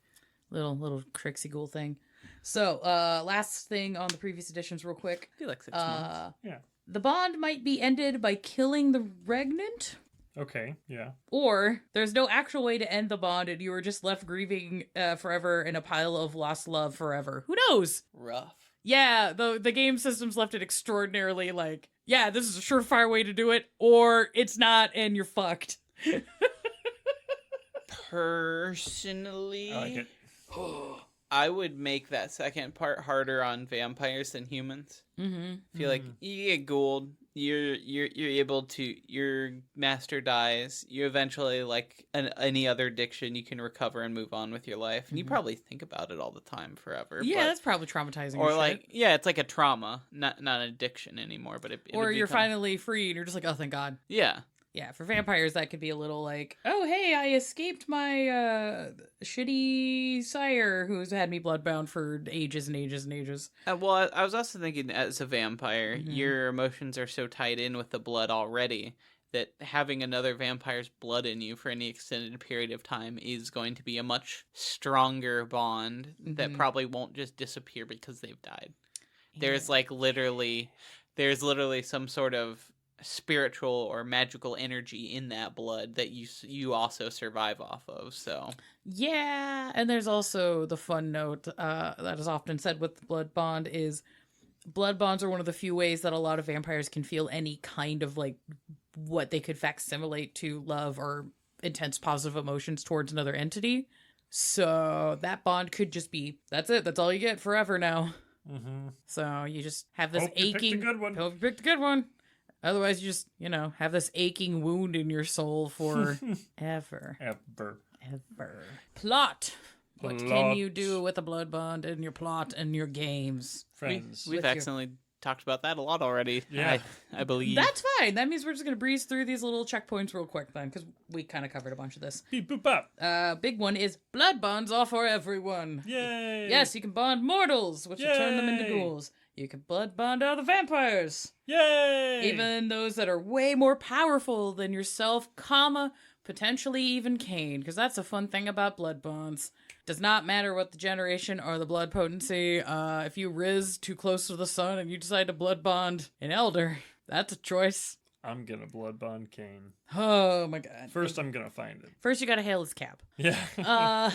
Little Trixie Ghoul thing. So, last thing on the previous editions, real quick. I feel like 6 months. Yeah. The bond might be ended by killing the regnant, Okay. Yeah. or there's no actual way to end the bond and you are just left grieving forever in a pile of lost love forever. Who knows? Rough. Yeah, the game system's left it extraordinarily like, yeah, this is a surefire way to do it, or it's not and you're fucked. Personally, I like it. I would make that second part harder on vampires than humans. Mm-hmm. I feel like you get Gould, you're able to, your master dies, you eventually, like any other addiction, you can recover and move on with your life, and you probably think about it all the time forever. Yeah, but, that's probably traumatizing. or as like, shit. yeah, it's like a trauma, not an addiction anymore, but it Or would you're become- finally free and you're just like, oh, thank God. yeah. Yeah, for vampires, that could be a little like, oh, hey, I escaped my shitty sire who's had me bloodbound for ages and ages and ages. Well, I was also thinking, as a vampire, Mhm. your emotions are so tied in with the blood already that having another vampire's blood in you for any extended period of time is going to be a much stronger bond that Mhm. probably won't just disappear because they've died. There's Yeah. like literally some sort of spiritual or magical energy in that blood that you also survive off of. So Yeah, and there's also the fun note that is often said with the blood bond is blood bonds are one of the few ways that a lot of vampires can feel any kind of like what they could facsimilate to love or intense positive emotions towards another entity. So that bond could just be, that's it, that's all you get forever now. Mm-hmm. So you just have this Hope you picked a aching good one. Hope you picked a good one. Otherwise you just, have this aching wound in your soul for ever. Ever. Plot. What can you do with a blood bond in your plot and your games? Friends. we've With your- accidentally talked about that a lot already. Yeah. I believe. That's fine. That means we're just going to breeze through these little checkpoints real quick then, because we kind of covered a bunch of this. Beep boop bop. Big one is blood bonds are for everyone. Yay. Yes, you can bond mortals, which will turn them into Yay. ghouls. You can blood bond other vampires. Yay. Even those that are way more powerful than yourself, comma, potentially even Cain, because that's a fun thing about blood bonds. Does not matter what the generation or the blood potency. If you riz too close to the sun and you decide to blood bond an elder, that's a choice. I'm gonna blood bond Cain. Oh my god. First, I'm gonna find him. First you gotta hail his cap. Yeah.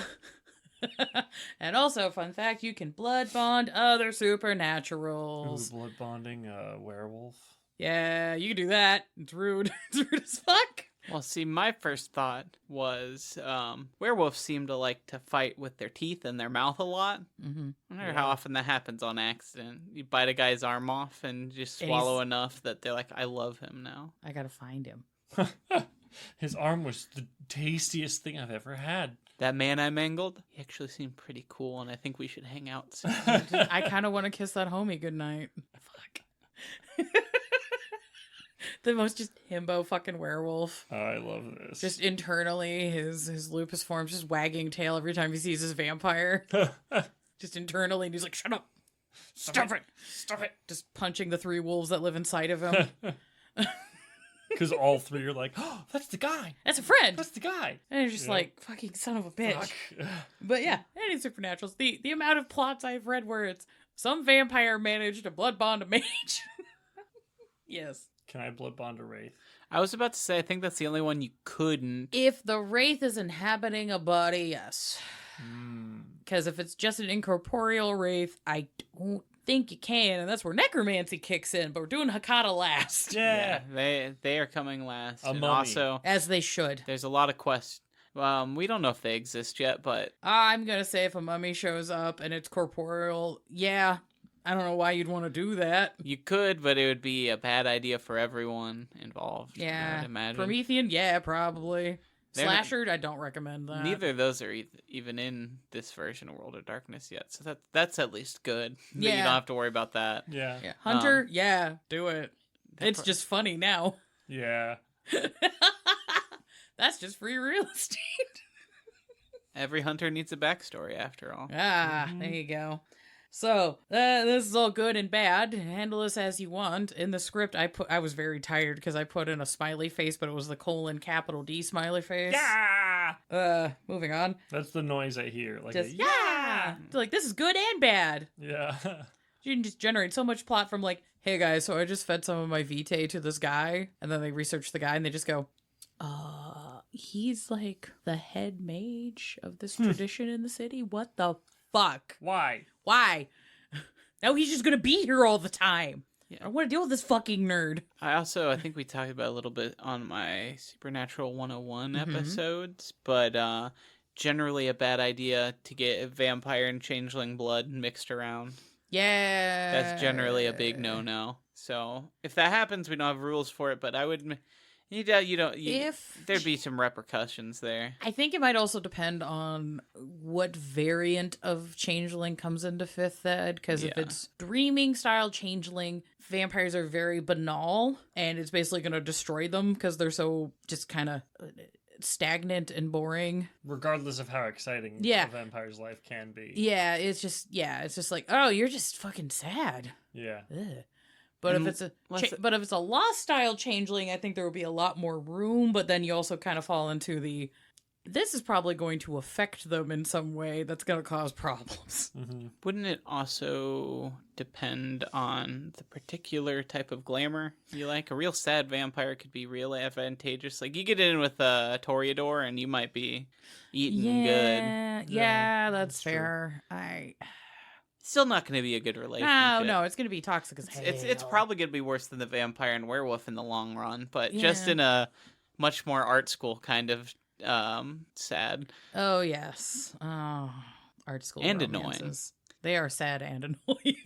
And also, fun fact, you can blood bond other Ooh, supernaturals. blood bonding a werewolf. Yeah, you can do that. It's rude. It's rude as fuck. Well, see, my first thought was werewolves seem to like to fight with their teeth and their mouth a lot. Mm-hmm. I wonder Yeah. how often that happens on accident. You bite a guy's arm off and just And swallow he's- enough that they're like, I love him now. I gotta find him. His arm was the tastiest thing I've ever had. That man I mangled, he actually seemed pretty cool, and I think we should hang out soon. I kind of want to kiss that homie goodnight. Fuck. The most just himbo fucking werewolf. I love this. Just internally, his lupus forms just wagging tail every time he sees his vampire. Just internally, and he's like, shut up. Stop it. Stop it. Just punching the 3 wolves that live inside of him. Because all 3 are like, oh, that's the guy. That's a friend. That's the guy. And he's just Yeah. like, fucking son of a bitch. Fuck. But yeah, any supernaturals. The amount of plots I've read where it's some vampire managed to blood bond a mage. Yes. Can I blood bond a wraith? I was about to say, I think that's the only one you couldn't. If the wraith is inhabiting a body, yes. Hmm. Because if it's just an incorporeal wraith, I don't think you can, and that's where necromancy kicks in. But we're doing Hakata last, Yeah. They are coming last. A and mummy. also, as they should. there's a lot of quests. We don't know if they exist yet, but I'm gonna say if a mummy shows up and it's corporeal, yeah, I don't know why you'd want to do that. you could, but it would be a bad idea for everyone involved. Yeah, I'd imagine. Promethean, yeah, probably. They're- Slasher, I don't recommend that. Neither of those are even in this version of World of Darkness yet, so that's at least good. That you Yeah. don't have to worry about that. Yeah. Yeah. Hunter, yeah, do it. That It's pro- just funny now. Yeah. That's just free real estate. Every hunter needs a backstory, after all. Ah, Mhm. there you go. So this is all good and bad. Handle this as you want. In the script, I was very tired because I put in a smiley face, but it was the capital D smiley face. Yeah. Moving on. That's the noise I hear. Like Just a, yeah. They're like, this is good and bad. Yeah. You can just generate so much plot from like, hey guys, so I just fed some of my vitae to this guy, and then they research the guy and they just go, he's like the head mage of this tradition in the city? What the fuck? Why? Now he's just gonna be here all the time. Yeah. I don't want to deal with this fucking nerd. I think we talked about it a little bit on my Supernatural 101 Mm-hmm. episodes, but generally a bad idea to get vampire and changeling blood mixed around. Yeah. That's generally a big no-no. So if that happens, we don't have rules for it, but I would... there'd be some repercussions there. I think it might also depend on what variant of changeling comes into 5th ed, because if it's dreaming style changeling, vampires are very banal, and it's basically going to destroy them because they're so just kind of stagnant and boring. Regardless of how exciting a vampire's life can be. Yeah, it's just like, oh, you're just fucking sad. Yeah. Ugh. But if it's a lost style changeling, I think there will be a lot more room. But then you also kind of fall into this is probably going to affect them in some way that's going to cause problems. Mm-hmm. Wouldn't it also depend on the particular type of glamour you like? A real sad vampire could be real advantageous. Like, you get in with a Toreador and you might be eating good. Yeah, that's fair. Still not going to be a good relationship. No, it's going to be toxic as hell. It's probably going to be worse than the vampire and werewolf in the long run, but just in a much more art school kind of sad. Oh, yes. Oh, art school and romances. Annoying. They are sad and annoying.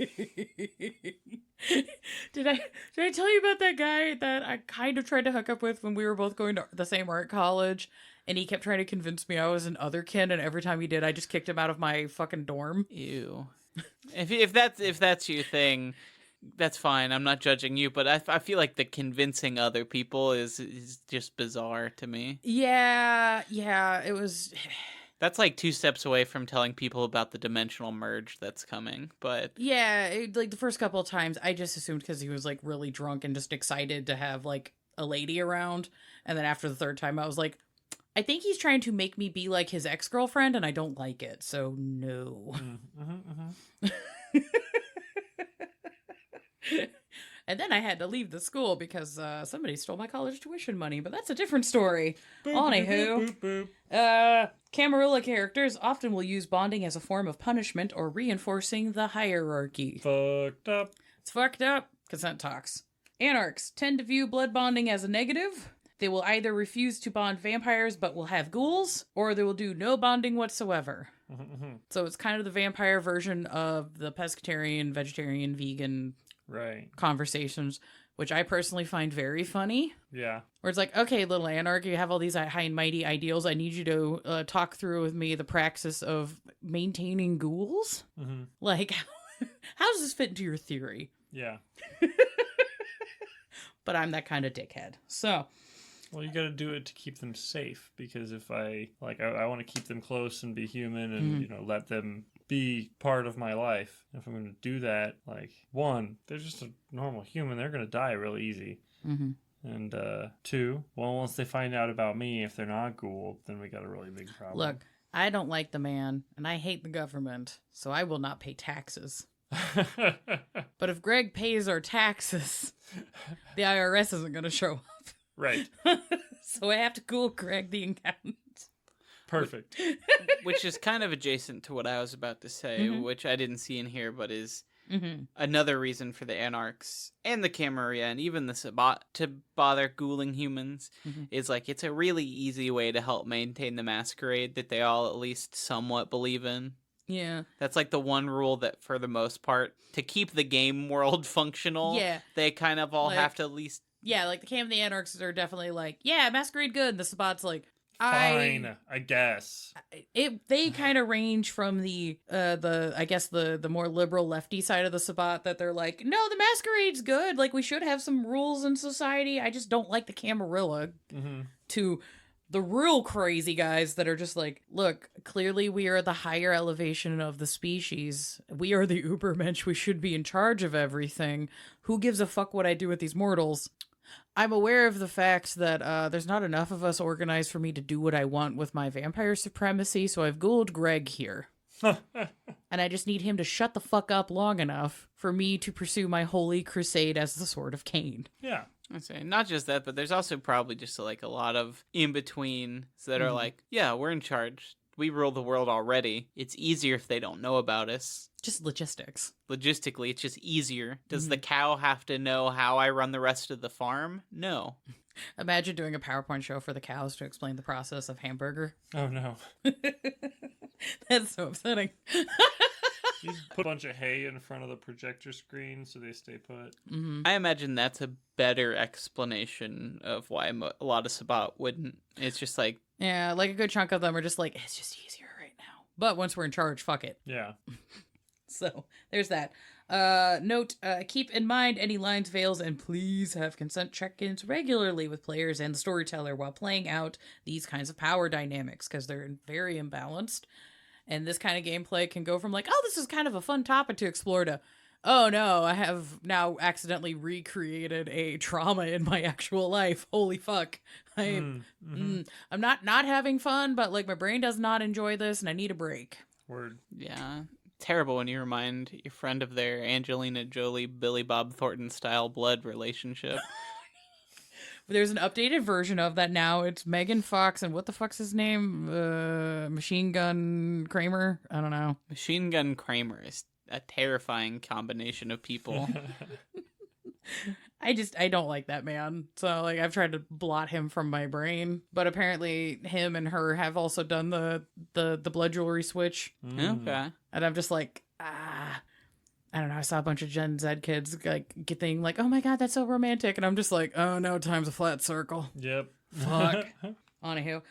Did I tell you about that guy that I kind of tried to hook up with when we were both going to the same art college? And he kept trying to convince me I was an otherkin, and every time he did, I just kicked him out of my fucking dorm. Ew. If that's your thing, that's fine. I'm not judging you, but I feel like the convincing other people is just bizarre to me. Yeah, it was. That's like 2 steps away from telling people about the dimensional merge that's coming, but... Yeah, like the first couple of times, I just assumed because he was like really drunk and just excited to have like a lady around. And then after the 3rd time, I was like, I think he's trying to make me be like his ex-girlfriend, and I don't like it, so no. And then I had to leave the school because somebody stole my college tuition money, but that's a different story. Anywho, Camarilla characters often will use bonding as a form of punishment or reinforcing the hierarchy. Fucked up. It's fucked up. Consent talks. Anarchs tend to view blood bonding as a negative. They will either refuse to bond vampires but will have ghouls, or they will do no bonding whatsoever. So it's kind of the vampire version of the pescatarian, vegetarian, vegan conversations, which I personally find very funny. Yeah. Where it's like, okay, little anarch, you have all these high and mighty ideals. I need you to talk through with me the praxis of maintaining ghouls. Mm-hmm. Like, how does this fit into your theory? Yeah. But I'm that kind of dickhead. So... Well, you got to do it to keep them safe, because if I want to keep them close and be human and, let them be part of my life. If I'm going to do that, one, they're just a normal human. They're going to die real easy. Mm-hmm. And 2, once they find out about me, if they're not ghoul, then we got a really big problem. Look, I don't like the man, and I hate the government, so I will not pay taxes. But if Greg pays our taxes, the IRS isn't going to show up. Right. So I have to Google Greg the accountant. Perfect. Which is kind of adjacent to what I was about to say, which I didn't see in here, but is another reason for the Anarchs and the Camarilla and even the Sabbat to bother ghouling humans is it's a really easy way to help maintain the masquerade that they all at least somewhat believe in. Yeah. That's the one rule that, for the most part, to keep the game world functional, they kind of all have to at least... Yeah, the Cam and the Anarchs are definitely masquerade good, and the Sabbat's fine, I guess. They kind of range from the more liberal lefty side of the Sabbat that they're like, no, the masquerade's good. We should have some rules in society. I just don't like the Camarilla. To the real crazy guys that are just look, clearly we are the higher elevation of the species. We are the Ubermensch. We should be in charge of everything. Who gives a fuck what I do with these mortals? I'm aware of the fact that there's not enough of us organized for me to do what I want with my vampire supremacy, so I've ghouled Greg here. And I just need him to shut the fuck up long enough for me to pursue my holy crusade as the Sword of Cain. Yeah. I'd say not just that, but there's also probably just like a lot of in-betweens that are like, yeah, we're in charge. We rule the world already. It's easier if they don't know about us. Just logistics. Logistically, it's just easier. Does the cow have to know how I run the rest of the farm? No. Imagine doing a PowerPoint show for the cows to explain the process of hamburger. Oh, no. That's so upsetting. You put a bunch of hay in front of the projector screen so they stay put. I imagine that's a better explanation of why a lot of sabbat wouldn't. It's just like, Yeah, like a good chunk of them are just like, it's just easier right now. But once we're in charge, fuck it. Yeah. So there's that. Note, keep in mind any lines, veils, and please have consent check-ins regularly with players and the storyteller while playing out these kinds of power dynamics, because they're very imbalanced. And this kind of gameplay can go from like, oh, this is kind of a fun topic to explore to, oh no, I have now accidentally recreated a trauma in my actual life. Holy fuck. I'm not having fun, but like my brain does not enjoy this and I need a break. Word. yeah, terrible when you remind your friend of their Angelina Jolie, Billy Bob Thornton style blood relationship. There's an updated version of that now. It's Megan Fox and what the fuck's his name? Machine Gun Kramer? I don't know. Machine Gun Kramer is a terrifying combination of people. I don't like that man. So like I've tried to blot him from my brain, but apparently him and her have also done the blood jewelry switch. Okay. And I'm just like, I don't know. I saw a bunch of Gen Z kids like getting like, oh my God, that's so romantic. And I'm just like, oh no, time's a flat circle. Yep. Fuck. Anywho.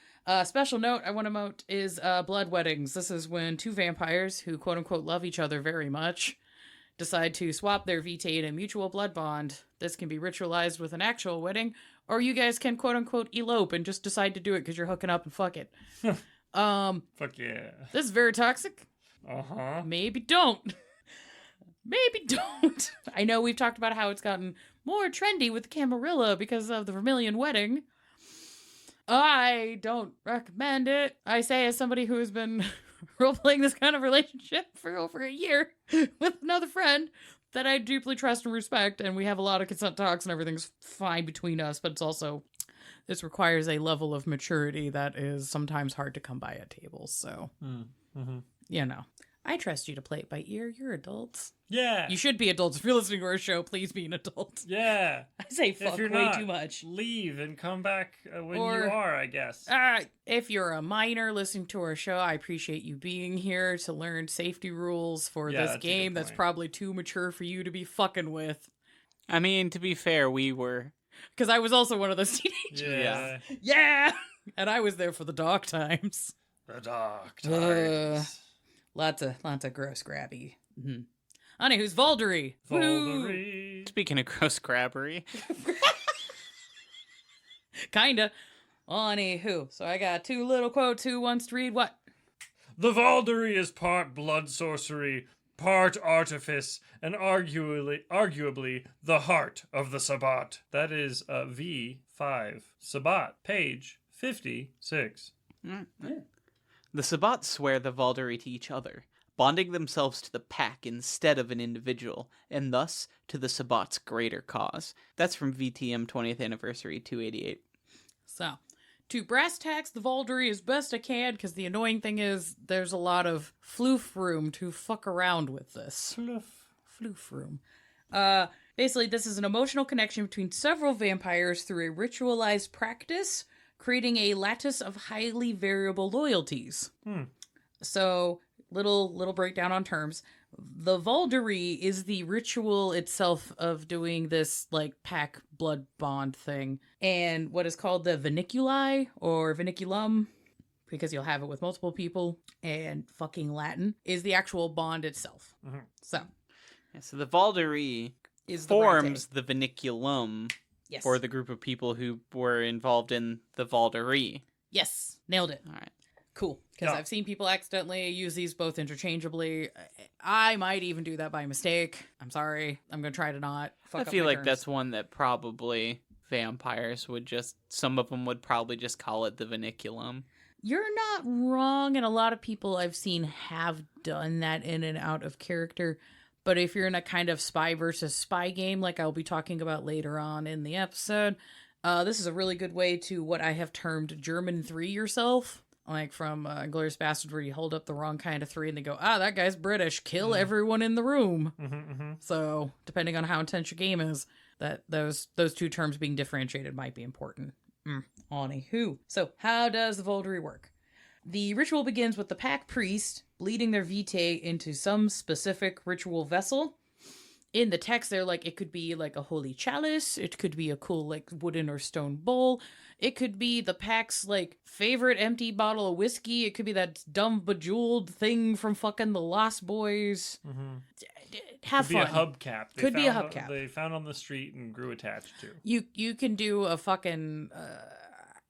Special note I want to note is blood weddings. This is when two vampires who quote unquote love each other very much decide to swap their vitae in a mutual blood bond. This can be ritualized with an actual wedding, or you guys can quote unquote elope and just decide to do it because you're hooking up and fuck it. Fuck yeah. This is very toxic. Uh-huh. Maybe don't. Maybe don't. I know we've talked about how it's gotten more trendy with Camarilla because of the Vermilion wedding. I don't recommend it. I say as somebody who has been role-playing this kind of relationship for over a year with another friend that I deeply trust and respect, and we have a lot of consent talks and everything's fine between us, but it's also, this requires a level of maturity that is sometimes hard to come by at tables, so, you know. I trust you to play it by ear. You're adults. Yeah. You should be adults. If you're listening to our show, please be an adult. Yeah. I say fuck If you're way not, too much. leave and come back when Or- you are, I guess. If you're a minor listening to our show, I appreciate you being here to learn safety rules for Yeah, this that's a good game that's point. probably too mature for you to be fucking with. I mean, to be fair, we were. Because I was also one of those teenagers. Yeah. Yeah! And I was there for the dark times. The dark times. Lots of gross grabby. Mm-hmm. Anywho's Vauldery. Woo! Vaulderies. Speaking of gross grabbery, Kinda. Anywho. So I got two little quotes. Who wants to read what? The Vauldery is part blood sorcery, part artifice, and arguably the heart of the sabbat. That is V5. Sabbat, page 56. the Sabbats swear the Vaulderie to each other, bonding themselves to the pack instead of an individual, and thus to the Sabbat's greater cause. That's from VTM 20th Anniversary 288. So, to brass tacks the Vauldery as best I can, because the annoying thing is there's a lot of floof room to fuck around with this. Floof room. Basically, this is an emotional connection between several vampires through a ritualized practice, creating a lattice of highly variable loyalties. So, little breakdown on terms. The Vaulderie is the ritual itself of doing this, like, pack blood bond thing. And what is called the viniculi, or viniculum, because you'll have it with multiple people, and fucking Latin, is the actual bond itself. So, Yeah, so the Vaulderie is the forms rite. the Viniculum Yes. for the group of people who were involved in the Vaulderie. Yes. Nailed it. All right. Cool. Because Yeah. I've seen people accidentally use these both interchangeably. I might even do that by mistake. I'm sorry. I'm going to try to not fuck I up feel my like terms. that's one that probably vampires would just, some of them would probably just call it the Viniculum. You're not wrong, and a lot of people I've seen have done that in and out of character. But if you're in a kind of spy versus spy game, like I'll be talking about later on in the episode, this is a really good way to what I have termed German 3 yourself. Like from Inglourious Basterds, where you hold up the wrong kind of 3 and they go, that guy's British, kill everyone in the room. So, depending on how intense your game is, that those two terms being differentiated might be important. Anywho. So, how does the Vaulderie work? The ritual begins with the pack priest bleeding their vitae into some specific ritual vessel. In the text, they're like, it could be like a holy chalice. It could be a cool, like, wooden or stone bowl. It could be the pack's, like, favorite empty bottle of whiskey. It could be that dumb bejeweled thing from fucking the Lost Boys. Have Could fun. be a hubcap. Could be a hubcap. They found on the street and grew attached to. You can do a fucking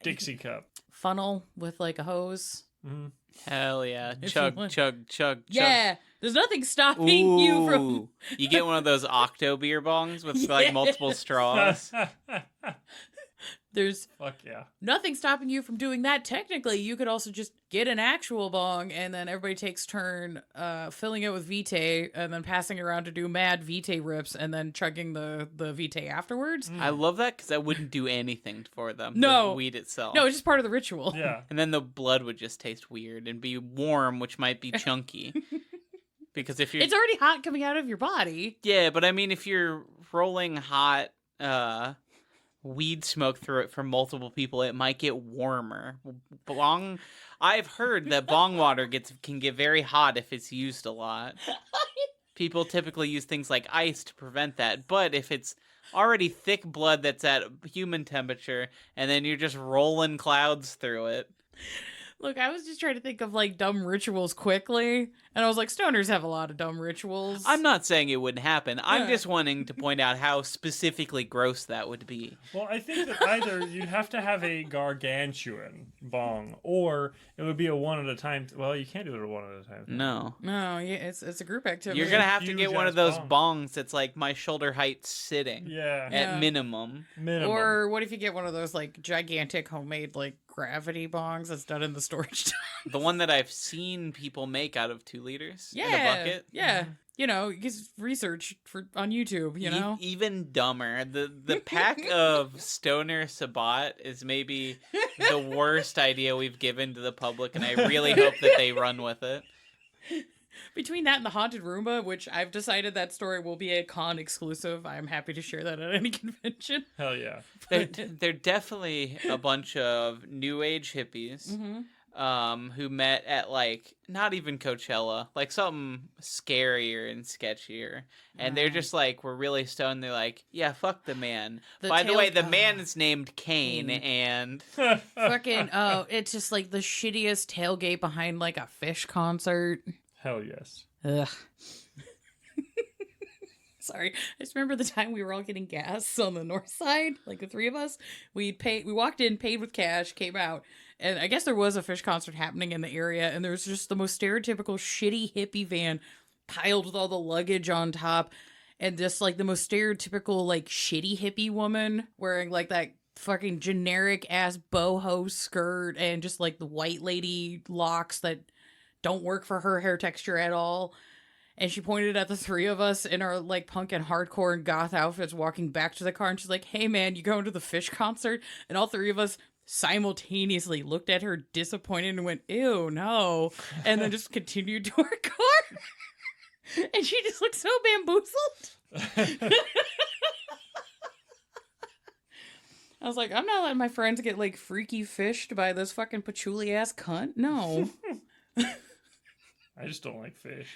Dixie cup. funnel with, like, a hose. Hell yeah. If Chug, you want. chug, chug, Yeah. There's nothing stopping you from... Ooh. You get one of those octo beer bongs with like multiple straws. There's Fuck yeah. nothing stopping you from doing that. Technically, you could also just get an actual bong and then everybody takes turn filling it with vitae and then passing it around to do mad vitae rips and then chugging the vitae afterwards. I love that because that wouldn't do anything for them. No. The weed itself. No, it's just part of the ritual. Yeah. And then the blood would just taste weird and be warm, which might be chunky. Because if you're... It's already hot coming out of your body. Yeah, but I mean, if you're rolling hot weed smoke through it for multiple people, it might get warmer. Bong... I've heard that bong water can get very hot if it's used a lot. People typically use things like ice to prevent that, but if it's already thick blood that's at human temperature, and then you're just rolling clouds through it... Look, I was just trying to think of, like, dumb rituals quickly, and I was like, stoners have a lot of dumb rituals. I'm not saying it wouldn't happen. I'm Yeah. just wanting to point out how specifically gross that would be. Well, I think that either you'd have to have a gargantuan bong, or it would be a one at a time. Well, you can't do it a one at a time. No. No, yeah, it's a group activity. You're going to have to Huge get one ass of those bong. bongs that's like my shoulder height sitting. Yeah. Yeah. At minimum. Minimum. Or what if you get one of those, like, gigantic homemade, like, gravity bongs that's done in the storage tank? The one that I've seen people make out of 2 liters in a Yeah, bucket. yeah. You know, just research on YouTube, you know? Even dumber. The pack of stoner sabbat is maybe the worst idea we've given to the public, and I really hope that they run with it. Between that and the Haunted Roomba, which I've decided that story will be a con exclusive, I'm happy to share that at any convention. Hell yeah. They're definitely a bunch of new age hippies. Who met at, like, not even Coachella, like something scarier and sketchier. And they're just like, we're really stoned. They're like, yeah, fuck the man. By the way, the man is named Kane, and... Fucking, it's just like the shittiest tailgate behind, like, a Fish concert. Hell yes. Ugh. Sorry, I just remember the time we were all getting gas on the north side, like the 3 of us. We walked in, paid with cash, came out, and I guess there was a Fish concert happening in the area, and there was just the most stereotypical shitty hippie van piled with all the luggage on top, and just like the most stereotypical like shitty hippie woman wearing like that fucking generic ass boho skirt and just like the white lady locks that don't work for her hair texture at all. And she pointed at the 3 of us in our, like, punk and hardcore and goth outfits walking back to the car. And she's like, hey, man, you going to the Fish concert? And all 3 of us simultaneously looked at her disappointed and went, ew, no. And then just continued to our car. And she just looked so bamboozled. I was like, I'm not letting my friends get, like, freaky fished by this fucking patchouli-ass cunt. No. I just don't like fish.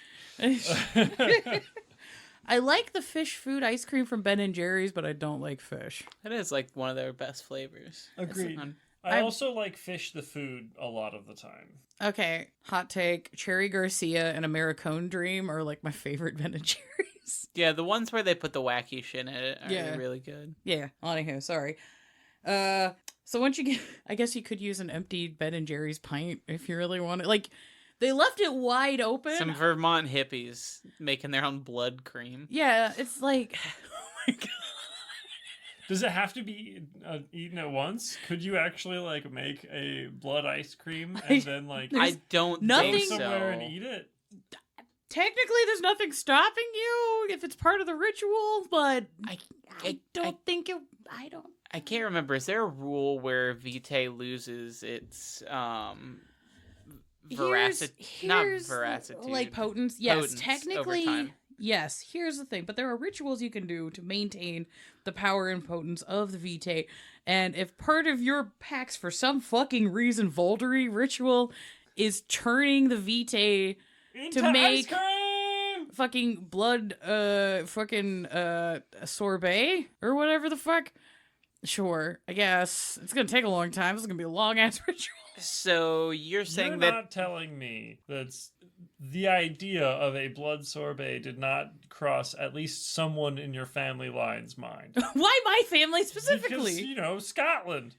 I like the fish food ice cream from Ben and Jerry's, but I don't like fish. That is, like, one of their best flavors. Agreed. Um, I also like fish the food a lot of the time. Okay, hot take. Cherry Garcia and Americone Dream are like my favorite Ben and Jerry's. Yeah, the ones where they put the wacky shit in it are Yeah. really good. Yeah, anywho, sorry. So once you get, I guess you could use an empty Ben and Jerry's pint if you really want it. Like, they left it wide open. Some Vermont hippies making their own blood cream. Yeah, it's like, oh my god. Does it have to be eaten at once? Could you actually like make a blood ice cream and then like I don't nothing- go think somewhere so. and eat it? Technically, there's nothing stopping you if it's part of the ritual, but I don't think it. I don't. I can't remember. Is there a rule where Vitae loses its veracity? Not Here's veracity. like potence. Yes, Potence over technically. time. Yes, here's the thing. But there are rituals you can do to maintain the power and potence of the Vitae. And if part of your packs, for some fucking reason, Vaulderie ritual is turning the Vitae Into to make ice cream! fucking blood, sorbet or whatever the fuck. Sure, I guess it's gonna take a long time. This is gonna be a long ass ritual. So you're saying You're that not telling me that the idea of a blood sorbet did not cross at least someone in your family line's mind. Why my family Because, specifically? Scotland.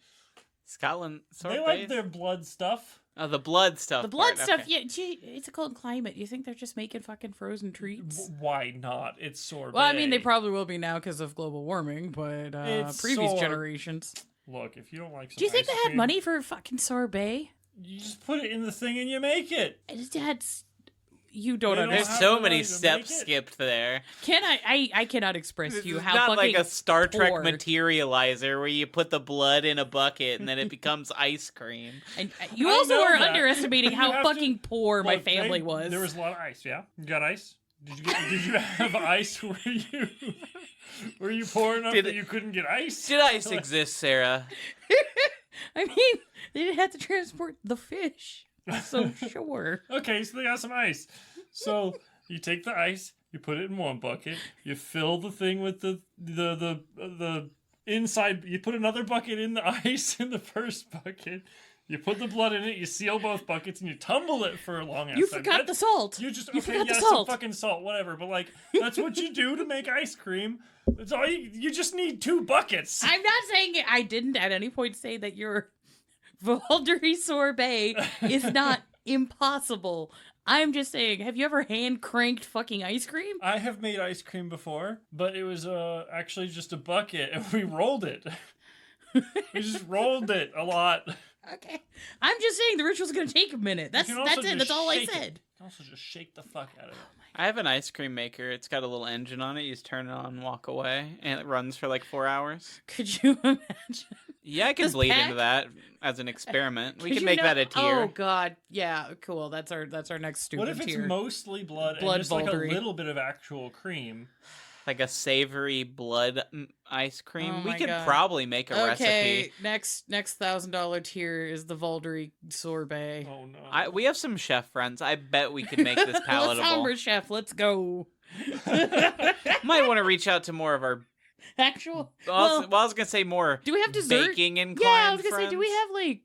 Scotland They like their blood stuff. Oh, the blood stuff. The blood part, stuff, okay. yeah. Gee, it's a cold climate. You think they're just making fucking frozen treats? Why not? It's sorbet. Well, I mean, they probably will be now because of global warming, but It's previous generations. Look, if you don't like some Do you think ice they had cream, money for fucking sorbet? You just put it in the thing and you make it. That's you don't They don't understand. There's have so the many money to steps make it. skipped there. Can I cannot express This to you is how not fucking like a Star Trek poor- materializer where you put the blood in a bucket and then it becomes ice cream. And you I also know are that. underestimating You how have to- fucking poor my Look, family was. There was a lot of ice. Yeah, you got ice. Did you have ice where you were you poor enough Did that it- you couldn't get ice? Did ice exist, Sarah? I mean, they didn't have to transport the fish, so sure. Okay, so they got some ice. So you take the ice, you put it in one bucket, you fill the thing with the inside. You put another bucket in the ice in the first bucket. You put the blood in it. You seal both buckets and you tumble it for a long ass You time. forgot the salt. You just You okay, forgot the yeah, salt. some fucking salt, whatever. But like, that's what you do to make ice cream. It's all you just need 2 buckets. I'm not saying it. I didn't at any point say that your Vaulderie sorbet is not impossible. I'm just saying, have you ever hand cranked fucking ice cream? I have made ice cream before, but it was actually just a bucket, and we rolled it. We just rolled it a lot. Okay, I'm just saying the ritual's gonna take a minute. That's You can also it. just That's all I shake it. said. You can also just shake the fuck out of it. I have an ice cream maker. It's got a little engine on it. You just turn it on and walk away, and it runs for like 4 hours. Could you imagine? Yeah, I can This bleed pack- into that as an experiment. We Could can you make know- that a tier. Oh god, yeah, cool. That's our next stupid What if it's tier. mostly blood Blood and just like a Vaulderie. little bit of actual cream? Like a savory blood ice cream. Oh We my could God. probably make a Okay, recipe. next $1,000 tier is the Vaulderie sorbet. Oh no. We have some chef friends. I bet we could make this Let's palatable. Somber Chef, let's go. Might want to reach out to more of our. Actual. Well, I was gonna say more. Do we have dessert? Baking inclined Yeah, I was gonna friends. say, do we have like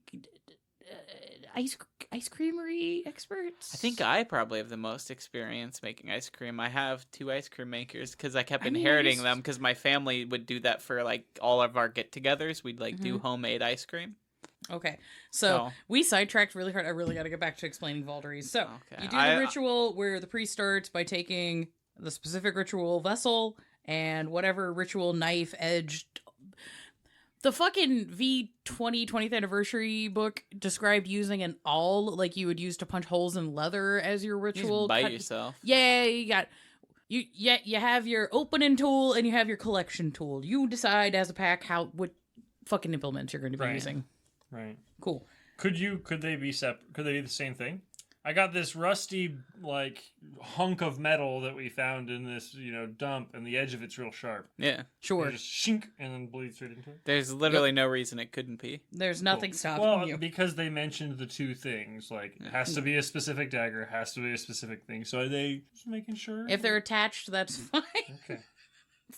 ice creamery experts? I think I probably have the most experience making ice cream. I have 2 ice cream makers because I kept I mean, I inheriting used- them because my family would do that for like all of our get-togethers. We'd like do Mm-hmm. homemade ice cream. Okay, so we sidetracked really hard. I really got to get back to explaining Vaulderies. So Okay, you do the ritual where the priest starts by taking the specific ritual vessel and whatever ritual knife edged. The fucking V20th anniversary book described using an awl like you would use to punch holes in leather as your You ritual. just bite cut- yourself. Yeah, you have your opening tool and you have your collection tool. You decide as a pack what fucking implements you're going to be Right. using. Right. Cool. Could they be separate? Could they be the same thing? I got this rusty like hunk of metal that we found in this dump, and the edge of it's real sharp. Yeah. Sure. You just shink and then bleeds right into it. There's literally no reason it couldn't be. There's nothing Cool. stopping Well, you. because they mentioned the 2 things, like it has to be a specific dagger, it has to be a specific thing. So are they just making sure? If they're attached, that's fine. okay.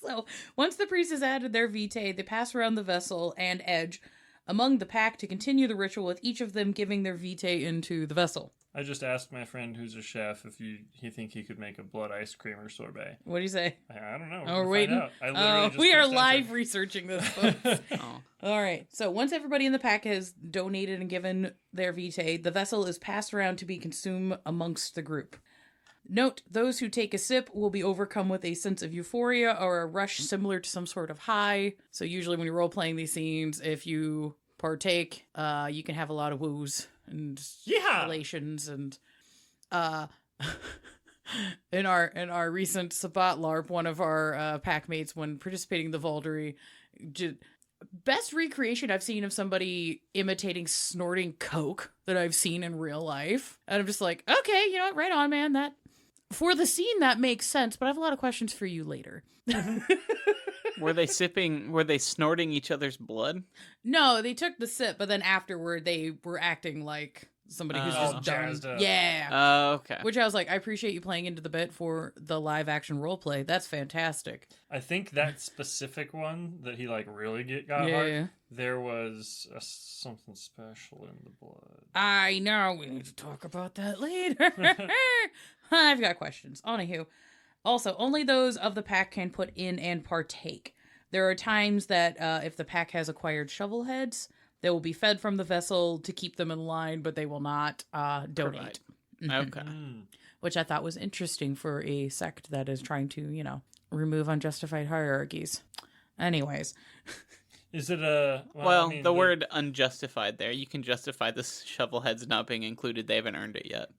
So once the priest has added their vitae, they pass around the vessel and edge among the pack to continue the ritual, with each of them giving their vitae into the vessel. I just asked my friend who's a chef if he think he could make a blood ice cream or sorbet. What do you say? I don't know. Oh, we're waiting. Oh, We are live researching this, folks. Oh. All right. So once everybody in the pack has donated and given their vitae, the vessel is passed around to be consumed amongst the group. Note, those who take a sip will be overcome with a sense of euphoria or a rush similar to some sort of high. So usually when you're role-playing these scenes, if you partake, you can have a lot of woos and relations and in our recent sabbat LARP, one of our pack mates, when participating in the Vaulderie, best recreation I've seen of somebody imitating snorting coke that I've seen in real life. And I'm just like, okay, you know what, right on, man. That for the scene that makes sense, but I have a lot of questions for you later. Were they snorting each other's blood? No, they took the sip, but then afterward they were acting like somebody who's just done. Yeah. Okay. Which I was like, I appreciate you playing into the bit for the live action role play. That's fantastic. I think that specific one that he like really got hard, there was something special in the blood. I know. We need to talk about that later. I've got questions. Anywho. Also, only those of the pack can put in and partake. There are times that if the pack has acquired shovel heads, they will be fed from the vessel to keep them in line, but they will not donate. Okay. Which I thought was interesting for a sect that is trying to, remove unjustified hierarchies. Anyways. Is it a... the word unjustified there. You can justify the shovel heads not being included. They haven't earned it yet.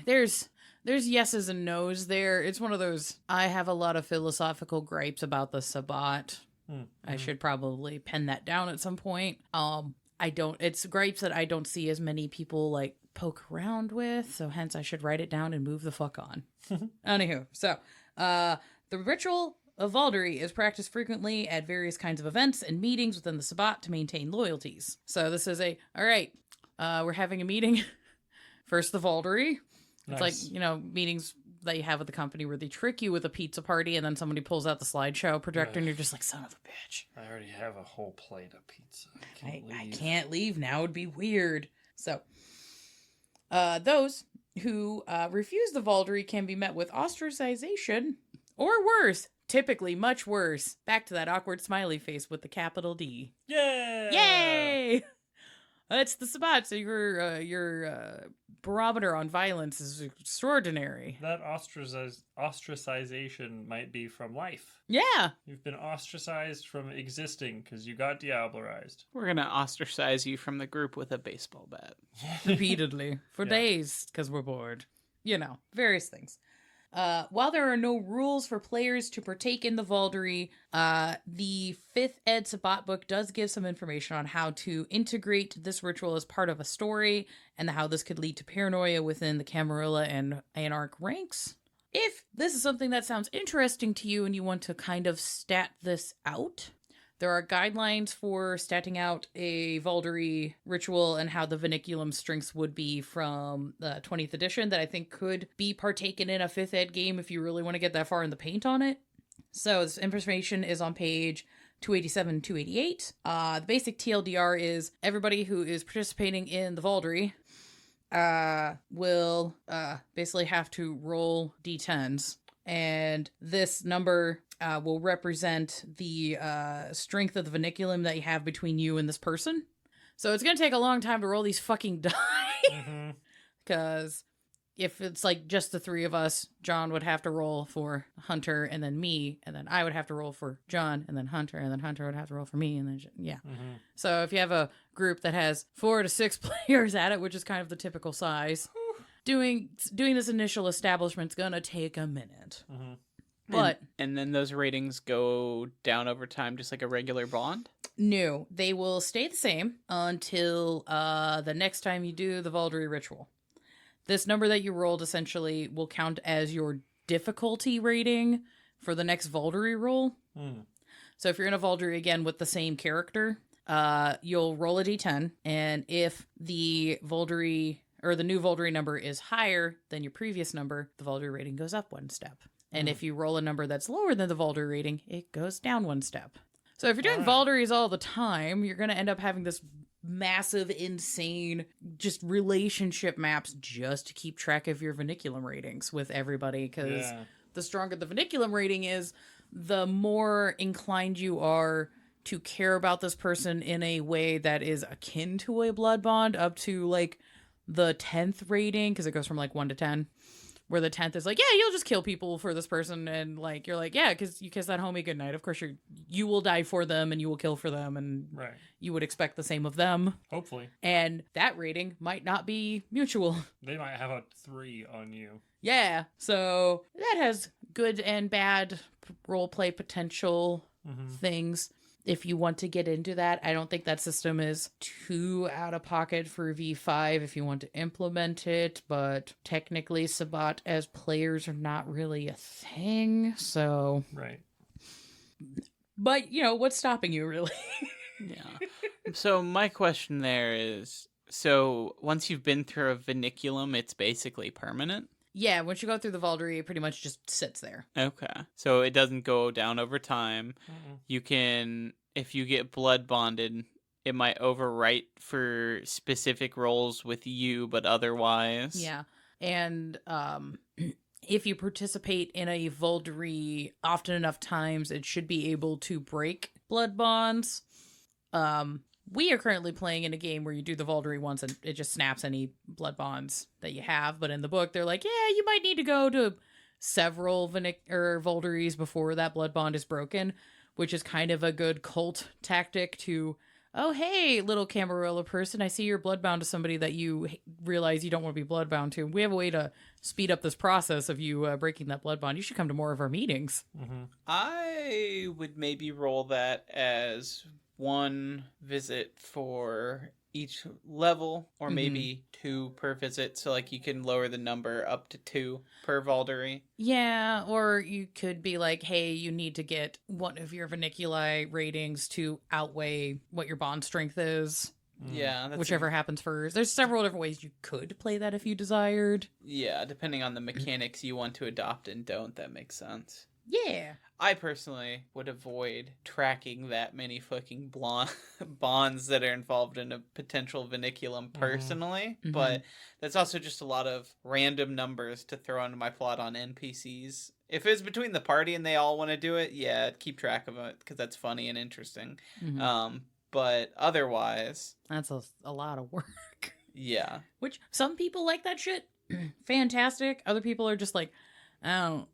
There's yeses and nos there. It's one of those, I have a lot of philosophical gripes about the sabbat. I should probably pen that down at some point. It's gripes that I don't see as many people like poke around with, so hence I should write it down and move the fuck on. Anywho, so, the ritual of Vaulderie is practiced frequently at various kinds of events and meetings within the sabbat to maintain loyalties. So this is we're having a meeting. First the Vaulderie. It's nice. like, meetings that you have with the company where they trick you with a pizza party and then somebody pulls out the slideshow projector and you're just like, son of a bitch. I already have a whole plate of pizza. I can't leave now. It'd be weird. So, those who refuse the Vaulderie can be met with ostracization or worse, typically much worse. Back to that awkward smiley face with the capital D. Yay! Yay! It's the sabbat, so your barometer on violence is extraordinary. That ostracization might be from life. Yeah. You've been ostracized from existing because you got diablerized. We're going to ostracize you from the group with a baseball bat. Repeatedly. For days, because we're bored. Various things. While there are no rules for players to partake in the Vaulderie, the 5th ed Sabbat book does give some information on how to integrate this ritual as part of a story and how this could lead to paranoia within the Camarilla and Anarch ranks. If this is something that sounds interesting to you and you want to kind of stat this out, there are guidelines for statting out a Vaulderie ritual and how the Vinculum strengths would be from the 20th edition that I think could be partaken in a 5th ed game if you really want to get that far in the paint on it. So this information is on page 287, 288. The basic TLDR is everybody who is participating in the Vaulderie will basically have to roll d10s. And this number will represent the strength of the Vinculum that you have between you and this person. So it's going to take a long time to roll these fucking die. Because if it's like just the three of us, John would have to roll for Hunter and then me. And then I would have to roll for John and then Hunter. And then Hunter would have to roll for me. And then, yeah. So if you have a group that has 4 to 6 players at it, which is kind of the typical size... Doing this initial establishment's gonna take a minute. But and then those ratings go down over time just like a regular bond? No, they will stay the same until the next time you do the Vaulderie ritual. This number that you rolled essentially will count as your difficulty rating for the next Vaulderie roll. So if you're in a Vaulderie again with the same character, you'll roll a d10, and if the Vaulderie or the new Vaulderie number is higher than your previous number, the Vaulderie rating goes up 1 step. And if you roll a number that's lower than the Vaulderie rating, it goes down 1 step. So if you're doing Vaulderies all the time, you're going to end up having this massive, insane, just relationship maps just to keep track of your Vinculum ratings with everybody. Because the stronger the Vinculum rating is, the more inclined you are to care about this person in a way that is akin to a blood bond up to like the 10th rating, because it goes from like 1 to 10, where the 10th is like, yeah, you'll just kill people for this person, and like you're like, yeah, because you kiss that homie goodnight. Of course, you will die for them, and you will kill for them, and Right. you would expect the same of them. Hopefully. And that rating might not be mutual. They might have a 3 on you. Yeah, so that has good and bad roleplay potential things. If you want to get into that, I don't think that system is too out of pocket for V5 if you want to implement it, but technically sabbat as players are not really a thing, so... Right. But, what's stopping you, really? Yeah. So my question there is, so once you've been through a vinculum, it's basically permanent? Yeah, once you go through the Vaulderie, it pretty much just sits there. Okay. So it doesn't go down over time. You can, if you get blood bonded, it might overwrite for specific roles with you, but otherwise. Yeah. And if you participate in a Vaulderie often enough times, it should be able to break blood bonds. We are currently playing in a game where you do the Vaulderie once and it just snaps any blood bonds that you have. But in the book, they're like, yeah, you might need to go to several Vaulderies before that blood bond is broken, which is kind of a good cult tactic to, oh, hey, little Camarilla person, I see you're bloodbound to somebody that you realize you don't want to be bloodbound to. We have a way to speed up this process of you breaking that blood bond. You should come to more of our meetings. I would maybe roll that as one visit for each level, or maybe 2 per visit, so like you can lower the number up to 2 per Vaulderie. Yeah, or you could be like, hey, you need to get one of your Viniculi ratings to outweigh what your bond strength is. Yeah, that's Whichever happens first. There's several different ways you could play that if you desired. Yeah, depending on the mechanics you want to adopt and don't, that makes sense. Yeah. I personally would avoid tracking that many fucking bonds that are involved in a potential vinculum personally, but that's also just a lot of random numbers to throw into my plot on NPCs. If it's between the party and they all want to do it, yeah, keep track of it because that's funny and interesting. But otherwise... That's a lot of work. Yeah. Which, some people like that shit. Fantastic. Other people are just like, oh,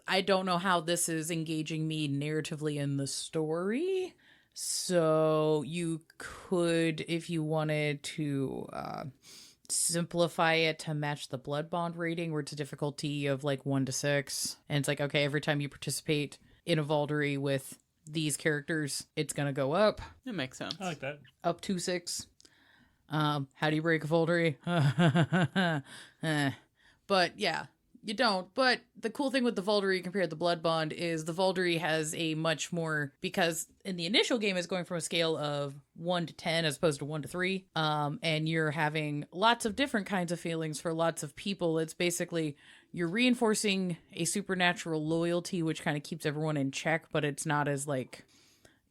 I don't know how this is engaging me narratively in the story. So you could, if you wanted to simplify it to match the blood bond rating, where it's a difficulty of like 1 to 6. And it's like, okay, every time you participate in a Vaulderie with these characters, it's going to go up. It makes sense. I like that. Up to 6. How do you break a Vaulderie? But yeah, you don't. But the cool thing with the Vaulderie compared to the Blood Bond is the Vaulderie has a much more, because in the initial game it's going from a scale of 1 to 10 as opposed to 1 to 3. And you're having lots of different kinds of feelings for lots of people. It's basically, you're reinforcing a supernatural loyalty, which kind of keeps everyone in check, but it's not as like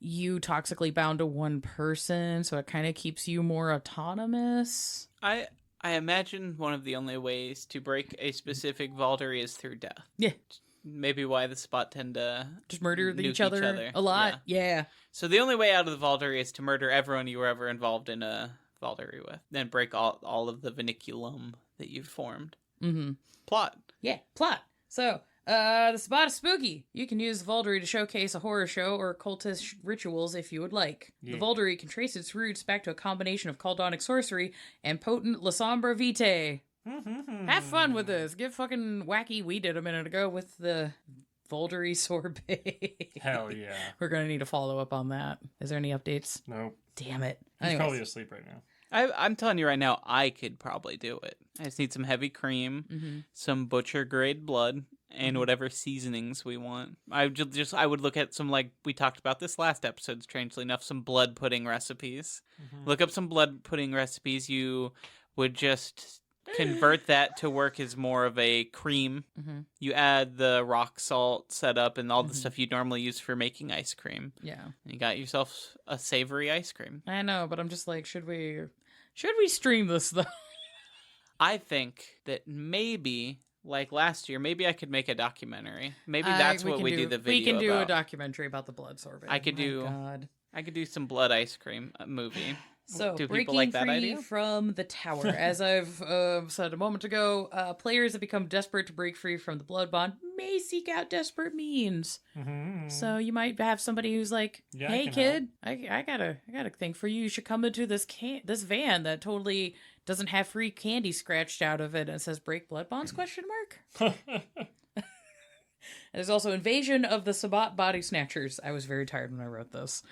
you toxically bound to one person, so it kind of keeps you more autonomous. I imagine one of the only ways to break a specific Vaulderie is through death. Yeah. Maybe why the spot tend to just murder nuke each other a lot. Yeah. So the only way out of the Vaulderie is to murder everyone you were ever involved in a Vaulderie with. Then break all of the vinculum that you've formed. Plot. Yeah, plot. So, the spot is spooky. You can use the Vaulderie to showcase a horror show or cultist rituals if you would like. Yeah. The Vaulderie can trace its roots back to a combination of Caldonic sorcery and potent La Sombra Vitae. Have fun with this. Get fucking wacky. We did a minute ago with the Vaulderie sorbet. Hell yeah. We're going to need to follow up on that. Is there any updates? Nope. Damn it. He's Anyways. probably asleep right now. I'm telling you right now, I could probably do it. I just need some heavy cream, some butcher grade blood, and whatever seasonings we want. I would look at some, like we talked about this last episode, strangely enough, some blood pudding recipes. Look up some blood pudding recipes. You would just convert that to work as more of a cream. You add the rock salt setup and all the stuff you normally use for making ice cream. Yeah. And you got yourself a savory ice cream. I know, but I'm just like, should we stream this though? I think that maybe, like last year, maybe I could make a documentary. Maybe that's what we do the video We can do about. a documentary about the blood sorbet. I could do some blood ice cream movie. So, Do people breaking like that free idea? from the tower. As I've said a moment ago, players that become desperate to break free from the blood bond may seek out desperate means. Mm-hmm. So you might have somebody who's like, Yeah, I "Hey, can kid, I got a thing for you. You should come into this van that totally doesn't have free candy scratched out of it and it says break blood bonds question mark." There's also invasion of the Sabbat body snatchers. I was very tired when I wrote this.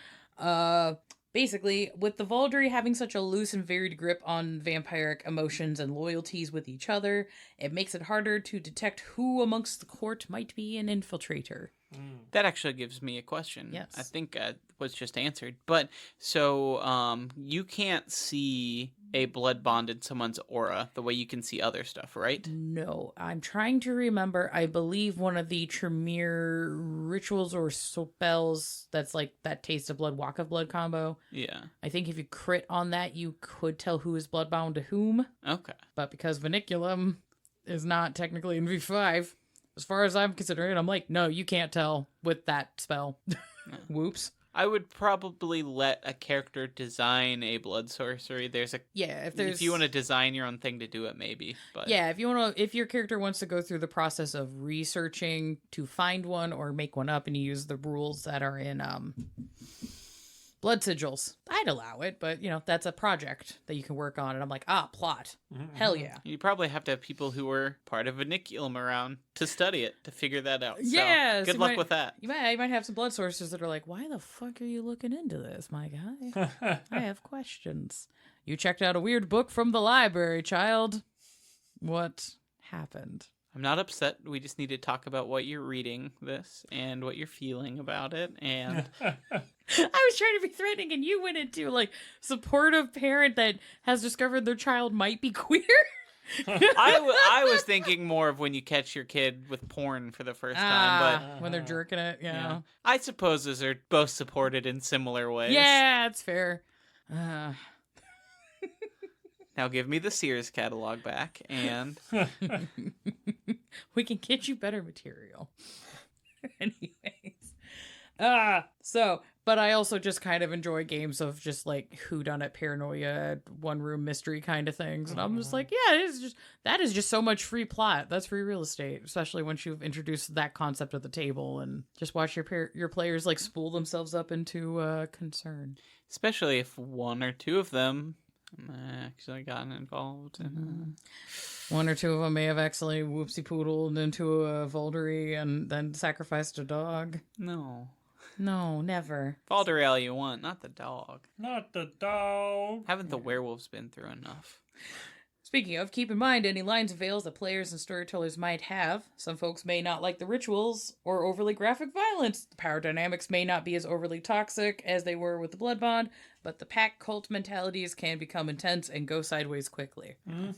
Basically, with the Vaulderie having such a loose and varied grip on vampiric emotions and loyalties with each other, it makes it harder to detect who amongst the court might be an infiltrator. That actually gives me a question. Yes. I think was just answered. But so you can't see a blood bond in someone's aura the way you can see other stuff, right? No, I'm trying to remember. I believe one of the Tremere rituals or spells that's like that taste of blood, walk of blood combo. Yeah. I think if you crit on that, you could tell who is bloodbound to whom. Okay. But because Viniculum is not technically in V5, as far as I'm considering it, I'm like, no, you can't tell with that spell. Whoops. I would probably let a character design a blood sorcery. Yeah, if you want to design your own thing to do it, maybe. But yeah, if your character wants to go through the process of researching to find one or make one up, and you use the rules that are in blood sigils, I'd allow it. But that's a project that you can work on, and I'm like, plot, hell yeah. You probably have to have people who were part of Viniculum around to study it, to figure that out. Yeah, so good luck with that. You might have some blood sources that are like, why the fuck are you looking into this, my guy? I have questions. You checked out a weird book from the library, child. What happened? I'm not upset. We just need to talk about what you're reading this and what you're feeling about it. And I was trying to be threatening, and you went into like supportive parent that has discovered their child might be queer. I was thinking more of when you catch your kid with porn for the first time, but when they're jerking it, yeah. I suppose those are both supported in similar ways. Yeah, it's fair. Now give me the Sears catalog back, and we can get you better material. Anyways. But I also just kind of enjoy games of just like whodunit paranoia, one room mystery kind of things. And I'm just like, yeah, that is just so much free plot. That's free real estate, especially once you've introduced that concept at the table and just watch your players like spool themselves up into concern. Especially if one or two of them actually gotten involved in one or two of them may have accidentally whoopsie poodled into a Vaulderie and then sacrificed a dog. No, never. Vaulderie all you want, not the dog. Not the dog. Haven't the werewolves been through enough? Speaking of, keep in mind any lines and veils that players and storytellers might have. Some folks may not like the rituals or overly graphic violence. The power dynamics may not be as overly toxic as they were with the Blood Bond, but the pack cult mentalities can become intense and go sideways quickly.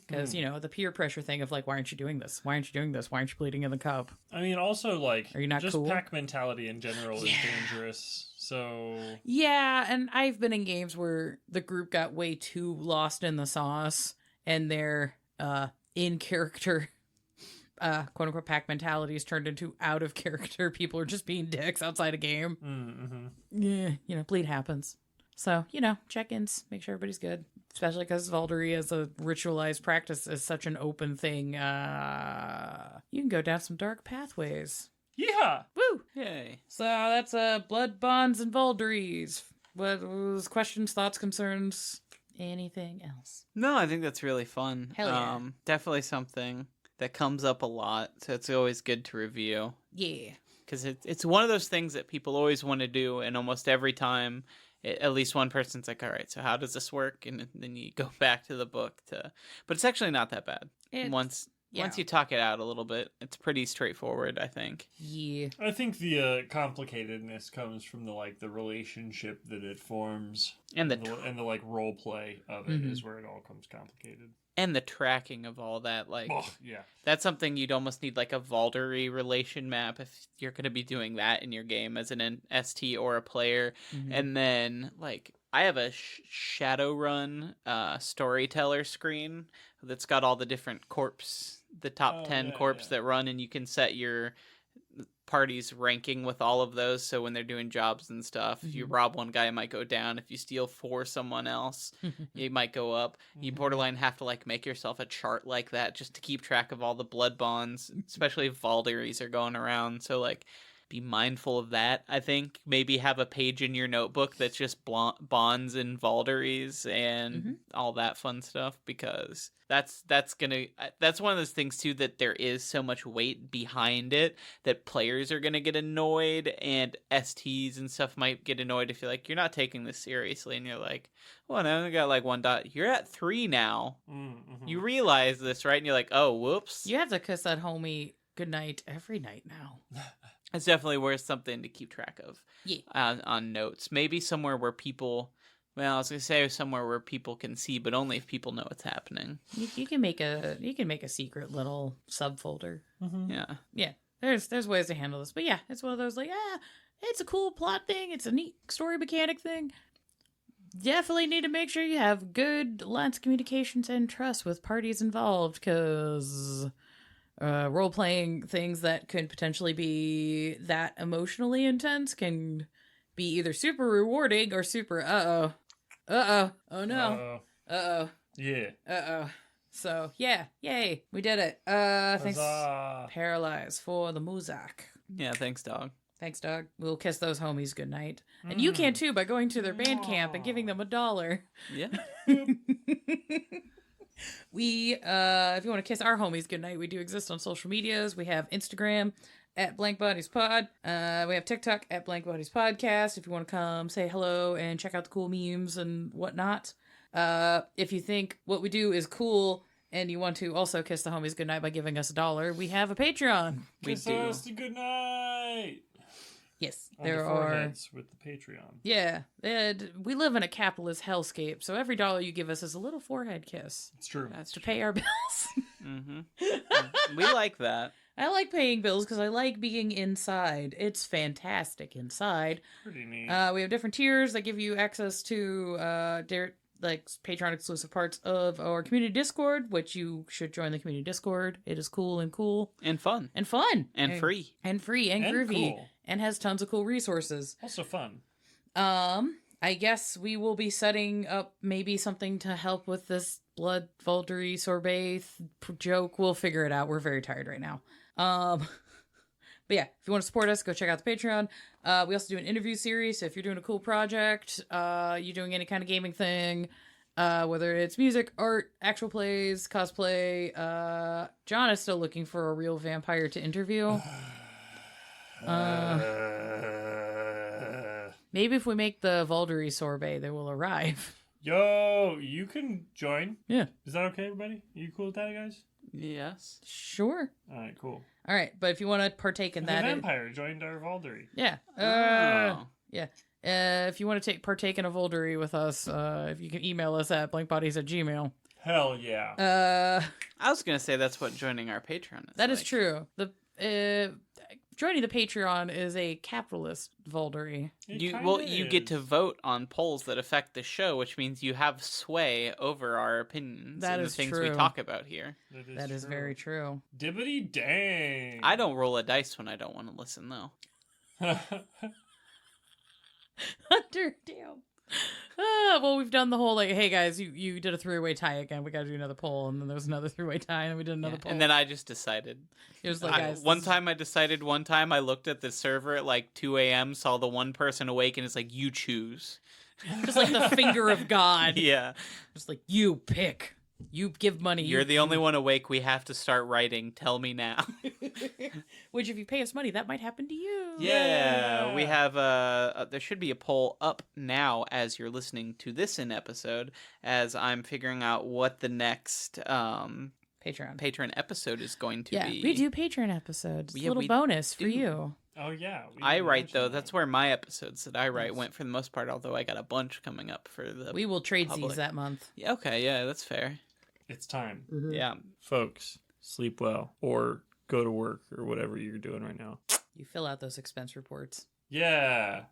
Because, the peer pressure thing of like, why aren't you doing this? Why aren't you doing this? Why aren't you bleeding in the cup? I mean, also, like, are you not just cool? Pack mentality in general is dangerous. So yeah, and I've been in games where the group got way too lost in the sauce and their in character quote unquote pack mentalities turned into out of character. People are just being dicks outside a game. Yeah, bleed happens. So, check-ins, make sure everybody's good. Especially because Vaulderie as a ritualized practice is such an open thing. You can go down some dark pathways. Yeah. Woo! Yay. So that's blood bonds and Vaulderies. What was questions, thoughts, concerns, anything else? No, I think that's really fun. Hell yeah. Definitely something that comes up a lot, so it's always good to review. Yeah. Because it's one of those things that people always want to do, and almost every time, at least one person's like, all right, so how does this work? And then you go back to the book. But it's actually not that bad. Once you talk it out a little bit, it's pretty straightforward, I think. Yeah. I think the complicatedness comes from the relationship that it forms, and the like role play of it is where it all comes complicated. And the tracking of all that, yeah, that's something you'd almost need like a Vaulderie relation map if you're going to be doing that in your game as an ST or a player. And then I have a Shadowrun storyteller screen that's got all the different corpse, the top 10 corpse that run, and you can set your parties ranking with all of those, so when they're doing jobs and stuff, if you rob one guy, it might go down. If you steal for someone else, it might go up. You borderline have to like make yourself a chart like that just to keep track of all the blood bonds, especially if Vaulderies are going around. So like be mindful of that. I think maybe have a page in your notebook that's just bonds and Vaulderies and all that fun stuff, because that's one of those things too, that there is so much weight behind it that players are gonna get annoyed, and STs and stuff might get annoyed if you're like, you're not taking this seriously, and you're like, well, I only got like 1 dot. You're at 3 now. You realize this, right? And you're like, oh, whoops. You have to kiss that homie goodnight every night now. It's definitely worth something to keep track of. Yeah. On notes. Maybe somewhere where people, well, I was going to say somewhere where people can see, but only if people know what's happening. You can make a secret little subfolder. Yeah. Yeah. There's ways to handle this. But yeah, it's one of those like, it's a cool plot thing. It's a neat story mechanic thing. Definitely need to make sure you have good lines of communications and trust with parties involved, because role-playing things that could potentially be that emotionally intense can be either super rewarding or super oh no, Yeah. So yeah, yay, we did it. Thanks, Huzzah. Paralyze, for the Muzak. Yeah, thanks, dog. Thanks, dog. We'll kiss those homies goodnight. And you can too, by going to their band camp and giving them $1. Yeah. We, if you want to kiss our homies goodnight, we do exist on social medias. We have Instagram at Blank Bodies Pod. We have TikTok at Blank Bodies Podcast. If you want to come say hello and check out the cool memes and whatnot. If you think what we do is cool and you want to also kiss the homies goodnight by giving us $1, we have a Patreon. We Kiss do. us to good night. Yes, On there the are. foreheads with the Patreon. Yeah, we live in a capitalist hellscape, so every $1 you give us is a little forehead kiss It's true. to pay our bills. We like that. I like paying bills because I like being inside. It's fantastic inside. Pretty neat. We have different tiers that give you access to like Patreon exclusive parts of our community Discord, which you should join the community Discord. It is cool and And fun. and fun And free. and free and groovy cool. and has tons of cool resources. Also fun. I guess we will be setting up maybe something to help with this blood Vaulderie sorbet joke. We'll figure it out. We're very tired right now. But yeah, if you want to support us, go check out the Patreon. We also do an interview series. So if you're doing a cool project, you're doing any kind of gaming thing, whether it's music, art, actual plays, cosplay, John is still looking for a real vampire to interview. Maybe if we make the Vaulderie sorbet, they will arrive. Yo, you can join. Yeah. Is that okay, everybody? Are you cool with that, guys? Yes. Sure. All right, cool. All right, but if you want to partake in The that, vampire joined our Vaulderie. yeah, Oh. yeah. If you want to partake in a Vaulderie with us, if you can email us at blankbodies@gmail. Hell yeah. I was going to say that's what joining our Patreon is. That is like. true. The joining the Patreon is a capitalist Vaulderie. You get to vote on polls that affect the show, which means you have sway over our opinions That and is the things true. we talk about here. That is very true. Dibbity dang. I don't roll a dice when I don't want to listen, though. Hunter, damn. Well, we've done the whole like, hey guys, you did a 3-way tie again. We got to do another poll, and then there was another 3-way tie, and we did another Yeah, poll. and then I just decided. It was like, guys, one time I looked at the server at like 2 a.m., saw the one person awake, and it's like, you choose. just like the finger of God. Yeah. Just like, you pick. You give money. You're the only one awake. We have to start writing. Tell me now. Which, if you pay us money, that might happen to you. Yeah, we have there should be a poll up now as you're listening to this episode, as I'm figuring out what the next Patreon episode is going to be. Yeah, we do Patreon episodes. It's a little bonus for you. Oh, yeah. I write, though. That's where my episodes that I write went for the most part, although I got a bunch coming up for the We will trade public. these that month. Yeah, okay, yeah, that's fair. It's time. Yeah. Folks, sleep well or go to work or whatever you're doing right now. You fill out those expense reports. Yeah.